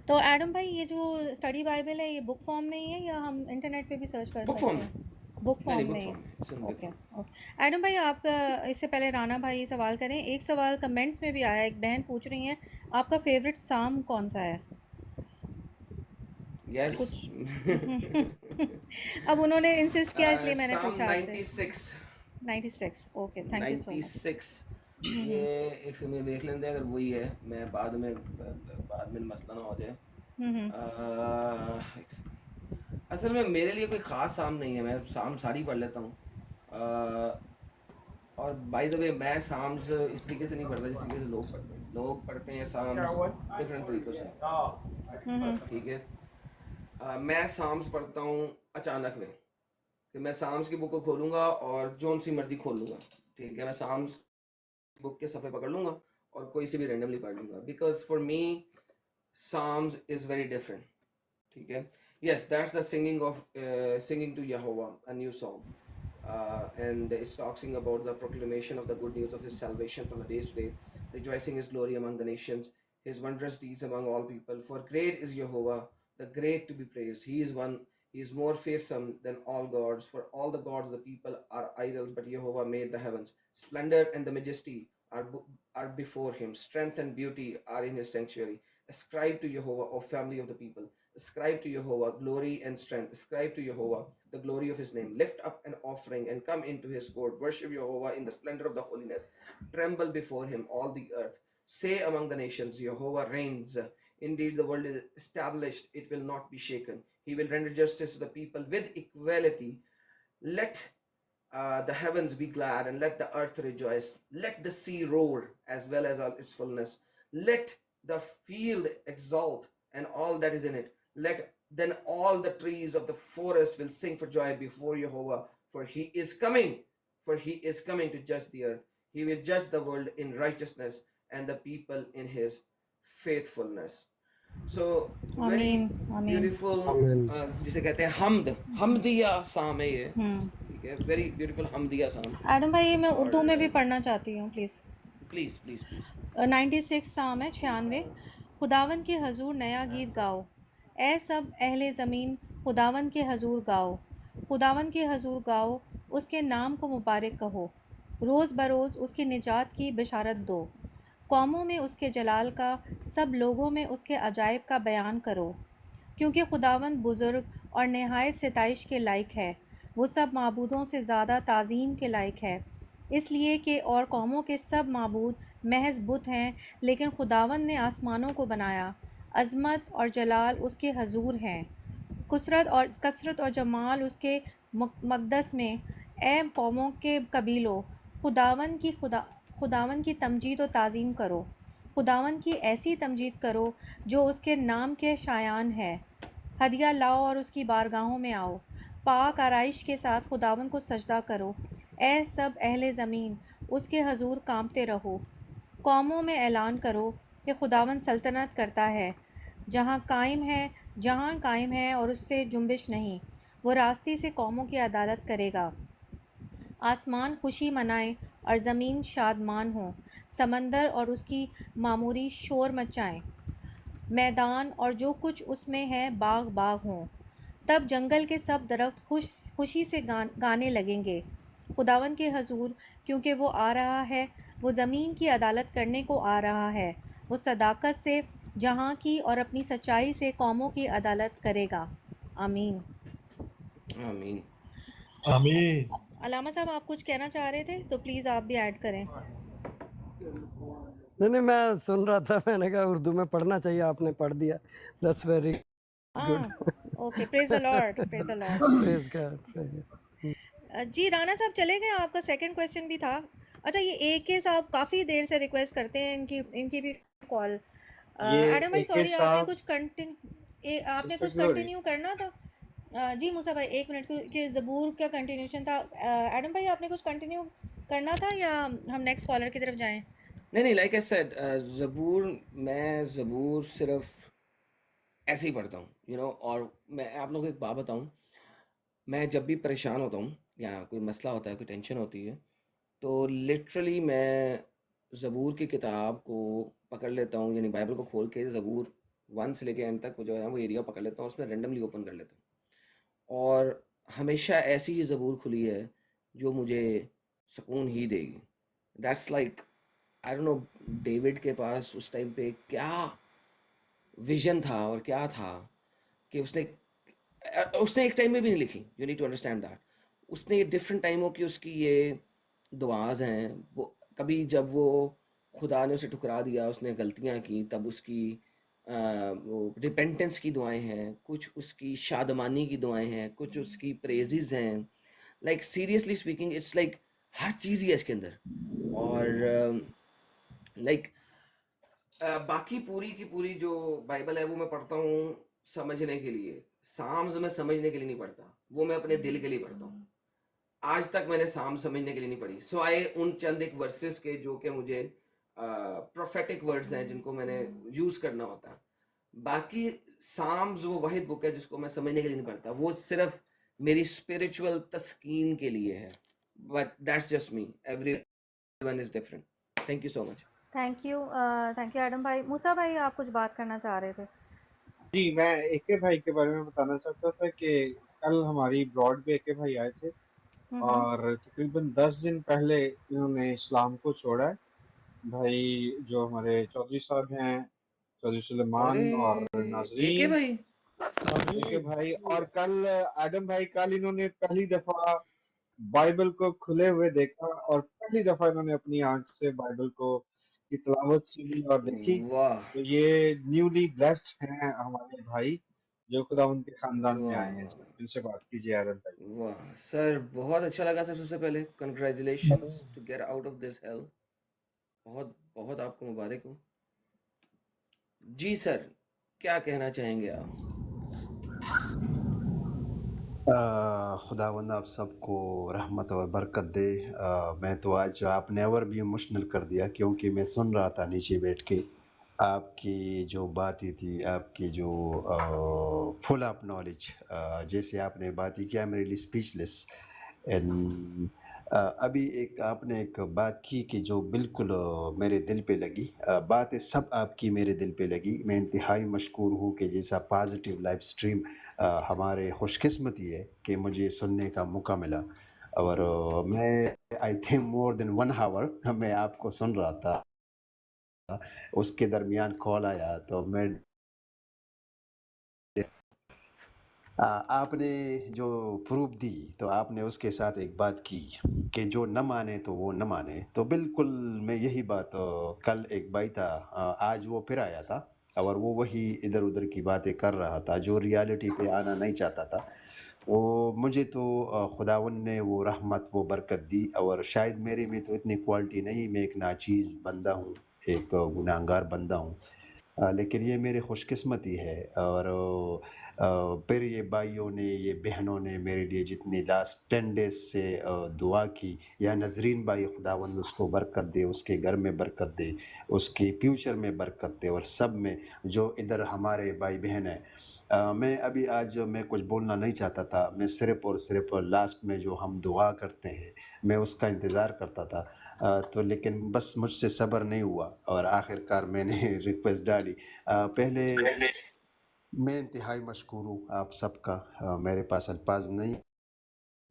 Speaker 3: तो एडम भाई ये जो स्टडी बाइबल है ये बुक फॉर्म में ही है या हम इंटरनेट पे भी सर्च कर
Speaker 1: बुक
Speaker 3: सकते
Speaker 1: फॉर्म
Speaker 3: हैं? बुक
Speaker 1: नहीं
Speaker 3: फॉर्म
Speaker 1: बुक
Speaker 3: में ही।
Speaker 1: फॉर्म
Speaker 3: ओके ओके एडम भाई आपका इससे पहले राना भाई सवाल करें, एक सवाल कमेंट्स में भी आया, एक बहन पूछ रही हैं आपका फेवरेट साम कौन सा है?
Speaker 1: यस
Speaker 3: कुछ अब उन्होंने इंसिस्ट किया इसलिए मैंने
Speaker 1: साम
Speaker 3: पूछा आपसे।
Speaker 1: 96
Speaker 3: okay thank you so much.
Speaker 1: 96 ये एक से मैं देख लेते हैं अगर वही है, मैं बाद में मसला ना हो जाए। असल में मेरे लिए कोई ख़ास साम नहीं है, मैं साम सारी पढ़ लेता हूँ। और बाय द वे मैं साम्स इस तरीके से नहीं पढ़ता जिस तरीके से लोग पढ़ते हैं साम्स डिफरेंट तरीक़ों से। ठीक है, मैं साम्स पढ़ता हूँ अचानक में कि मैं साम्स की बुक को खोलूँगा और जोन सी मर्जी खोल लूँगा। ठीक है, मैं साम्स बुक के सफ़े पकड़ लूँगा और कोई से भी रैंडमली पढ़ लूँगा, because for me Psalms is very different. ठीक है, yes, that's the singing to Yehovah, a new song, and it's talking about the proclamation of the good news of his salvation from the day to day, rejoicing his glory among the nations, his wondrous deeds among all people. For great is Yehovah, the great to be praised. He is one, he is more fearsome than all gods. For all the gods of the people are idols, but Yehovah made the heavens. Splendor and the majesty are before him. Strength and beauty are in his sanctuary. Ascribe to Yehovah, O family of the people. Ascribe to Yehovah glory and strength. Ascribe to Yehovah the glory of his name. Lift up an offering and come into his court. Worship Yehovah in the splendor of the holiness. Tremble before him, all the earth. Say among the nations, Yehovah reigns. Indeed, the world is established. It will not be shaken. He will render justice to the people with equality. Let the heavens be glad and let the earth rejoice. Let the sea roar as well as all its fullness. Let the field exult and all that is in it. Let then all the trees of the forest will sing for joy before Jehovah, for he is coming. For he is coming to judge the earth. He will judge the world in righteousness and the people in his faithfulness. So very
Speaker 3: आमीन आमीन
Speaker 1: beautiful,
Speaker 5: आमीन।
Speaker 1: जिसे कहते हैं हमदिया साम है ये,
Speaker 3: हम्म
Speaker 1: ठीक है, very beautiful हमदिया साम।
Speaker 3: एडम भाई मैं
Speaker 1: और
Speaker 3: उर्दू में भी पढ़ना चाहती हूँ प्लीज़।
Speaker 1: प्लीज प्लीज प्लीज
Speaker 3: 96 साम है 96। खुदावन के हजूर नया गीत गाओ, ए सब अहले ज़मीन खुदावन के हजूर गाओ, खुदावन के हजूर गाओ, उसके नाम को मुबारक कहो, रोज़ बरोज़ उसकी निजात की बशारत दो, कौमों में उसके जलाल का, सब लोगों में उसके अजायब का बयान करो, क्योंकि खुदावंद बुज़ुर्ग और नहायत सिताइश के लायक है, वो सब माबूदों से ज़्यादा ताज़ीम के लायक है, इसलिए कि और कौमों के सब माबूद महज बुत हैं, लेकिन खुदावंद ने आसमानों को बनाया, अज़मत और जलाल उसके हजूर हैं, कसरत और जमाल उसके मक़दस में। ए कौमों के कबीलों, खुदावन की तमजीद और ताज़ीम करो, खुदावन की ऐसी तमजीद करो जो उसके नाम के शायान है। हदिया लाओ और उसकी बारगाहों में आओ, पाक आराइश के साथ खुदावन को सजदा करो। ए सब अहले ज़मीन उसके हजूर कांपते रहो, कौमों में ऐलान करो कि खुदावन सल्तनत करता है, जहाँ कायम है और उससे जुम्बिश नहीं, वो रास्ते से कौमों की अदालत करेगा। आसमान खुशी मनाए और ज़मीन शादमान हो, समंदर और उसकी मामूरी शोर मचाएं, मैदान और जो कुछ उसमें है बाग बाग हों। तब जंगल के सब दरख्त खुशी से गाने लगेंगे खुदावन के हजूर, क्योंकि वो आ रहा है, वो ज़मीन की अदालत करने को आ रहा है, वो सदाकत से जहाँ की और अपनी सच्चाई से कौमों की अदालत करेगा। आमीन
Speaker 1: आमीन।
Speaker 7: आमीन।
Speaker 3: अलामा साहब आप कुछ कहना चाह रहे थे तो प्लीज़ आप भी ऐड करें।
Speaker 5: नहीं मैं सुन रहा था, मैंने कहा उर्दू में पढ़ना चाहिए, आपने पढ़ दिया, that's very good.
Speaker 3: Okay, praise the Lord, praise the Lord.
Speaker 5: Praise God.
Speaker 3: जी राना साहब चले गए, आपका सेकंड क्वेश्चन भी था। अच्छा ये AK साहब काफ़ी देर से रिक्वेस्ट करते हैं, इनकी भी कॉल।
Speaker 4: ये
Speaker 3: एडम भाई
Speaker 4: AK
Speaker 3: सॉरी, आपने
Speaker 4: साहब
Speaker 3: कुछ
Speaker 4: सिस्टर ग्लोरी
Speaker 3: कंटिन्यू करना था। जी मूसा भाई एक मिनट, कि ज़बूर का कंटिन्यूशन था। एडम भाई आपने कुछ कंटिन्यू करना था या हम नेक्स्ट कॉलर की तरफ जाएं?
Speaker 1: नहीं, लाइक आई सेड, मैं ज़बूर सिर्फ ऐसे ही पढ़ता हूँ, और मैं आप लोगों को एक बात बताऊँ, मैं जब भी परेशान होता हूँ या कोई मसला होता है, कोई टेंशन होती है, तो लिटरली मैं ज़बूर की किताब को पकड़ लेता हूँ, यानी बाइबल को खोल के ज़बूर 1 से लेके एंड तक वो जो है वो एरिया पकड़ लेता हूँ, उसमें रैंडमली ओपन कर लेता हूँ, और हमेशा ऐसी ही ज़बूर खुली है जो मुझे सुकून ही देगी। That's like, I don't know, David के पास उस टाइम पे क्या विजन था और क्या था कि उसने एक टाइम में भी नहीं लिखी। You need to understand that उसने डिफरेंट टाइमों की उसकी ये दुआज हैं। वो कभी जब वो खुदा ने उसे ठुकरा दिया, उसने गलतियां की, तब उसकी वो रिपेंटेंस की दुआएं हैं, कुछ उसकी शादमानी की दुआएं हैं, कुछ उसकी प्रेजेस हैं। Like seriously speaking, it's like हर चीज़ ही है इसके अंदर। और लाइक बाकी पूरी की पूरी जो बाइबल है वो मैं पढ़ता हूँ समझने के लिए। साम्स मैं समझने के लिए नहीं पढ़ता, वो मैं अपने दिल के लिए पढ़ता हूँ। आज तक मैंने साम समझने के लिए नहीं पढ़ी, सो आए उन चंद एक वर्सेस के जो कि मुझे प्रोफेटिक वर्ड्स हैं जिनको मैंने यूज करना होता है। बाकी साम्स वो वाहिद बुक है जिसको मैं समझने के लिए नहीं पढ़ता, वो सिर्फ मेरी स्पिरिचुअल तस्कीन के लिए है। But that's just me, everyone is different. Thank you so much.
Speaker 3: Thank you Adam भाई। मूसा भाई आप कुछ बात करना चाह रहे थे?
Speaker 4: जी, मैं AK भाई के बारे में बताना चाहता था कि कल हमारी ब्रॉड पे AK भाई आए थे और तकरीबन 10 दिन पहले इन्होंने इस्लाम को छोड़ा है। भाई जो हमारे चौधरी साहब हैं, चौधरी
Speaker 1: अरे
Speaker 4: सुलेमान और
Speaker 1: AK
Speaker 4: नाजरीन,
Speaker 1: भाई,
Speaker 4: AK भाई, और कल एडम भाई, कल इन्होंने पहली दफा बाइबल को खुले हुए देखा और पहली दफा इन्होंने अपनी आंख से बाइबल को की तिलावत सुनी और देखी।
Speaker 1: वाह,
Speaker 4: तो ये न्यूली ब्लेस्ड हैं हमारे भाई, जो खुदा उनके खानदान में आए हैं।
Speaker 1: वाह
Speaker 4: उनसे बात कीजिए आदम भाई।
Speaker 1: वाह सर, बहुत अच्छा लगा सर। सबसे पहले congratulations to get out of this hell. बहुत बहुत आपको मुबारक हो जी सर। क्या कहना चाहेंगे आप?
Speaker 16: खुदावंद आप सबको रहमत और बरकत दे। मैं तो आज आपने और भी इमोशनल कर दिया, क्योंकि मैं सुन रहा था नीचे बैठ के आपकी जो बातें थी, आपकी जो फुल ऑफ नॉलेज, जैसे आपने बातें किया, मेरे लिए स्पीचलेस। एंड अभी एक आपने एक बात की कि जो बिल्कुल मेरे दिल पे लगी। बातें सब आपकी मेरे दिल पे लगी। मैं इंतहाई मशकूर हूँ कि जैसा पॉजिटिव लाइव स्ट्रीम हमारे खुशकिस्मती है कि मुझे सुनने का मौका मिला। और मैं I think more than 1 hour मैं आपको सुन रहा था। उसके दरमियान कॉल आया तो मैं आपने जो प्रूफ दी, तो आपने उसके साथ एक बात की कि जो न माने तो वो न माने। तो बिल्कुल मैं यही बात कल एक भाई था, आज वो फिर आया था और वो वही इधर उधर की बातें कर रहा था, जो रियलिटी पे आना नहीं चाहता था। वो मुझे तो खुदावन ने वो रहमत वो बरकत दी, और शायद मेरे में तो इतनी क्वालिटी नहीं, मैं एक नाचीज़ बंदा हूँ, एक गुनाहगार बंदा हूँ। लेकिन ये मेरी खुशकिस्मती है। और फिर ये भाइयों ने, ये बहनों ने मेरे लिए जितनी लास्ट 10 डेज से दुआ की, या नजरीन भाई, खुदावंद उसको बरकत दे, उसके घर में बरकत दे, उसके फ्यूचर में बरकत दे, और सब में जो इधर हमारे भाई बहन हैं। मैं अभी आज मैं कुछ बोलना नहीं चाहता था, मैं सिर्फ़ और सिर्फ़ लास्ट में जो हम दुआ करते हैं, मैं उसका इंतज़ार करता था। तो लेकिन बस मुझसे सब्र नहीं हुआ और आखिरकार मैंने रिक्वेस्ट डाली। पहले मैं इंतहाई मशकूर हूँ आप सबका। मेरे पास अल्फाज नहीं,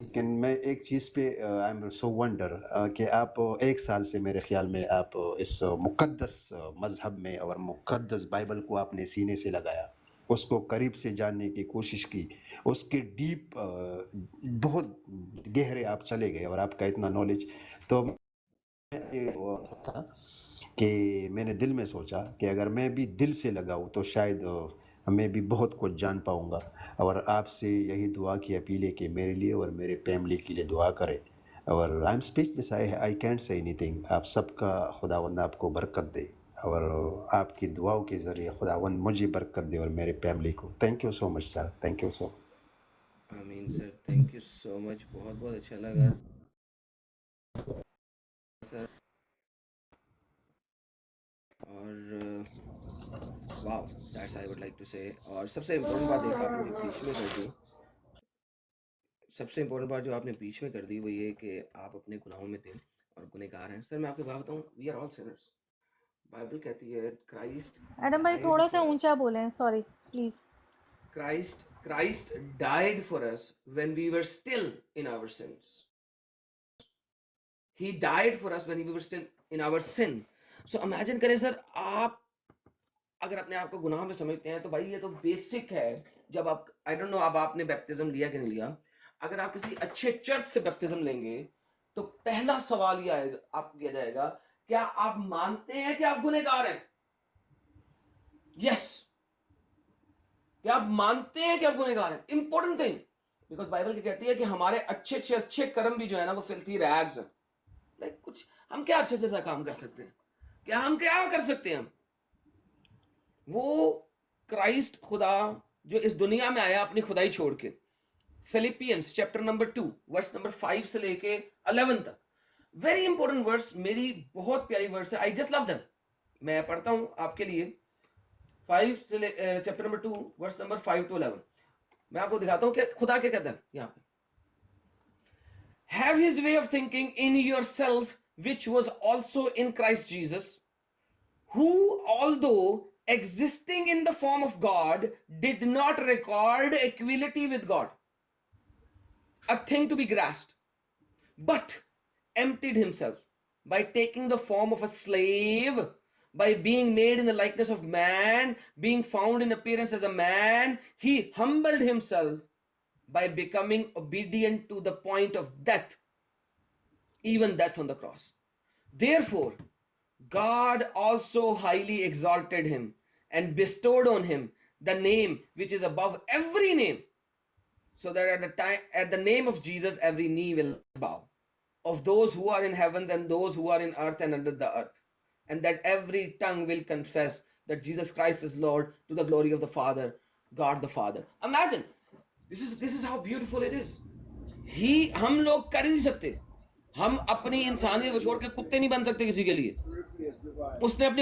Speaker 16: लेकिन मैं एक चीज़ पे आई एम सो वंडर कि आप 1 साल से मेरे ख़्याल में आप इस मुक़द्दस मज़हब में और मुक़द्दस बाइबल को आपने सीने से लगाया, उसको करीब से जानने की कोशिश की, उसके डीप बहुत गहरे आप चले गए, और आपका इतना नॉलेज। तो ये वो था कि मैंने दिल में सोचा कि अगर मैं भी दिल से लगाऊँ तो शायद मैं भी बहुत कुछ जान पाऊँगा। और आपसे यही दुआ की अपील है कि मेरे लिए और मेरे फैमिली के लिए दुआ करें। और I am speechless, I can't say anything. आप सबका खुदावंद आपको बरकत दे, और आपकी दुआओं के ज़रिए खुदावंद मुझे बरकत दे और मेरे फैमिली को। Thank you so much sir, thank you so much.
Speaker 1: आमीन sir, thank you so much. बहुत बहुत अच्छा लगा सर। और wow, that's I would like to say. और सबसे इम्पोर्टेंट बात एक आपने बीच में कर दी, सबसे इम्पोर्टेंट बात जो आपने बीच में कर दी वो ये कि आप अपने गुनाहों में थे और गुनहगार हैं। सर मैं आपको बात बताऊं, we are all sinners. Bible कहती है क्राइस्ट
Speaker 3: एडम भाई
Speaker 1: डाइड
Speaker 3: थोड़ा सा
Speaker 1: फॉर
Speaker 3: ऊंचा
Speaker 1: अस।
Speaker 3: बोलें, sorry please.
Speaker 1: Christ died for us when we were still in our sins. He died for us when we were still in our sin. So imagine करें sir, आप अगर अपने आप को गुनाह में समझते हैं तो भाई ये तो बेसिक है। जब आप, आई डोंट नो अब आपने बैप्टिज्म लिया कि नहीं लिया, अगर आप किसी अच्छे चर्च से बैप्टिज्म लेंगे तो पहला सवाल ये आएगा, आपको किया जाएगा, क्या आप मानते हैं कि आप गुनहगार हैं? यस, क्या आप मानते हैं कि आप गुनहगार हैं? इंपॉर्टेंट थिंग, बिकॉज बाइबल कहती है कि हमारे अच्छे अच्छे कर्म भी जो है ना वो फिल्थी रैग्स हैं। लाइक कुछ हम क्या अच्छे से काम कर सकते हैं? क्या हम क्या कर सकते हैं? वो क्राइस्ट खुदा जो इस दुनिया में आया अपनी खुदाई छोड़ के। Philippians chapter number 2 verse number 5 से लेके 11 तक, वेरी इंपॉर्टेंट वर्स, मेरी बहुत प्यारी वर्स है, आई जस्ट लव देम। मैं पढ़ता हूं आपके लिए 5 से chapter number 2 verse number 5 to 11। मैं आपको दिखाता हूं कि खुदा क्या कहता है यहां पे। Have his way of thinking in yourself, which was also in Christ Jesus, who, although existing in the form of God, did not regard equality with God a thing to be grasped, but emptied himself by taking the form of a slave, by being made in the likeness of man, being found in appearance as a man, he humbled himself by becoming obedient to the point of death, even death on the cross. Therefore, God also highly exalted him and bestowed on him the name which is above every name, so that at the name of Jesus every knee will bow, of those who are in heavens and those who are in earth and under the earth, and that every tongue will confess that Jesus Christ is Lord, to the glory of the Father, God the Father. Imagine, this is how beautiful it is. हम लोग कर ही नहीं सकते, हम अपनी इंसानियत को छोड़ के कुत्ते नहीं बन सकते किसी के लिए. उसने अपनी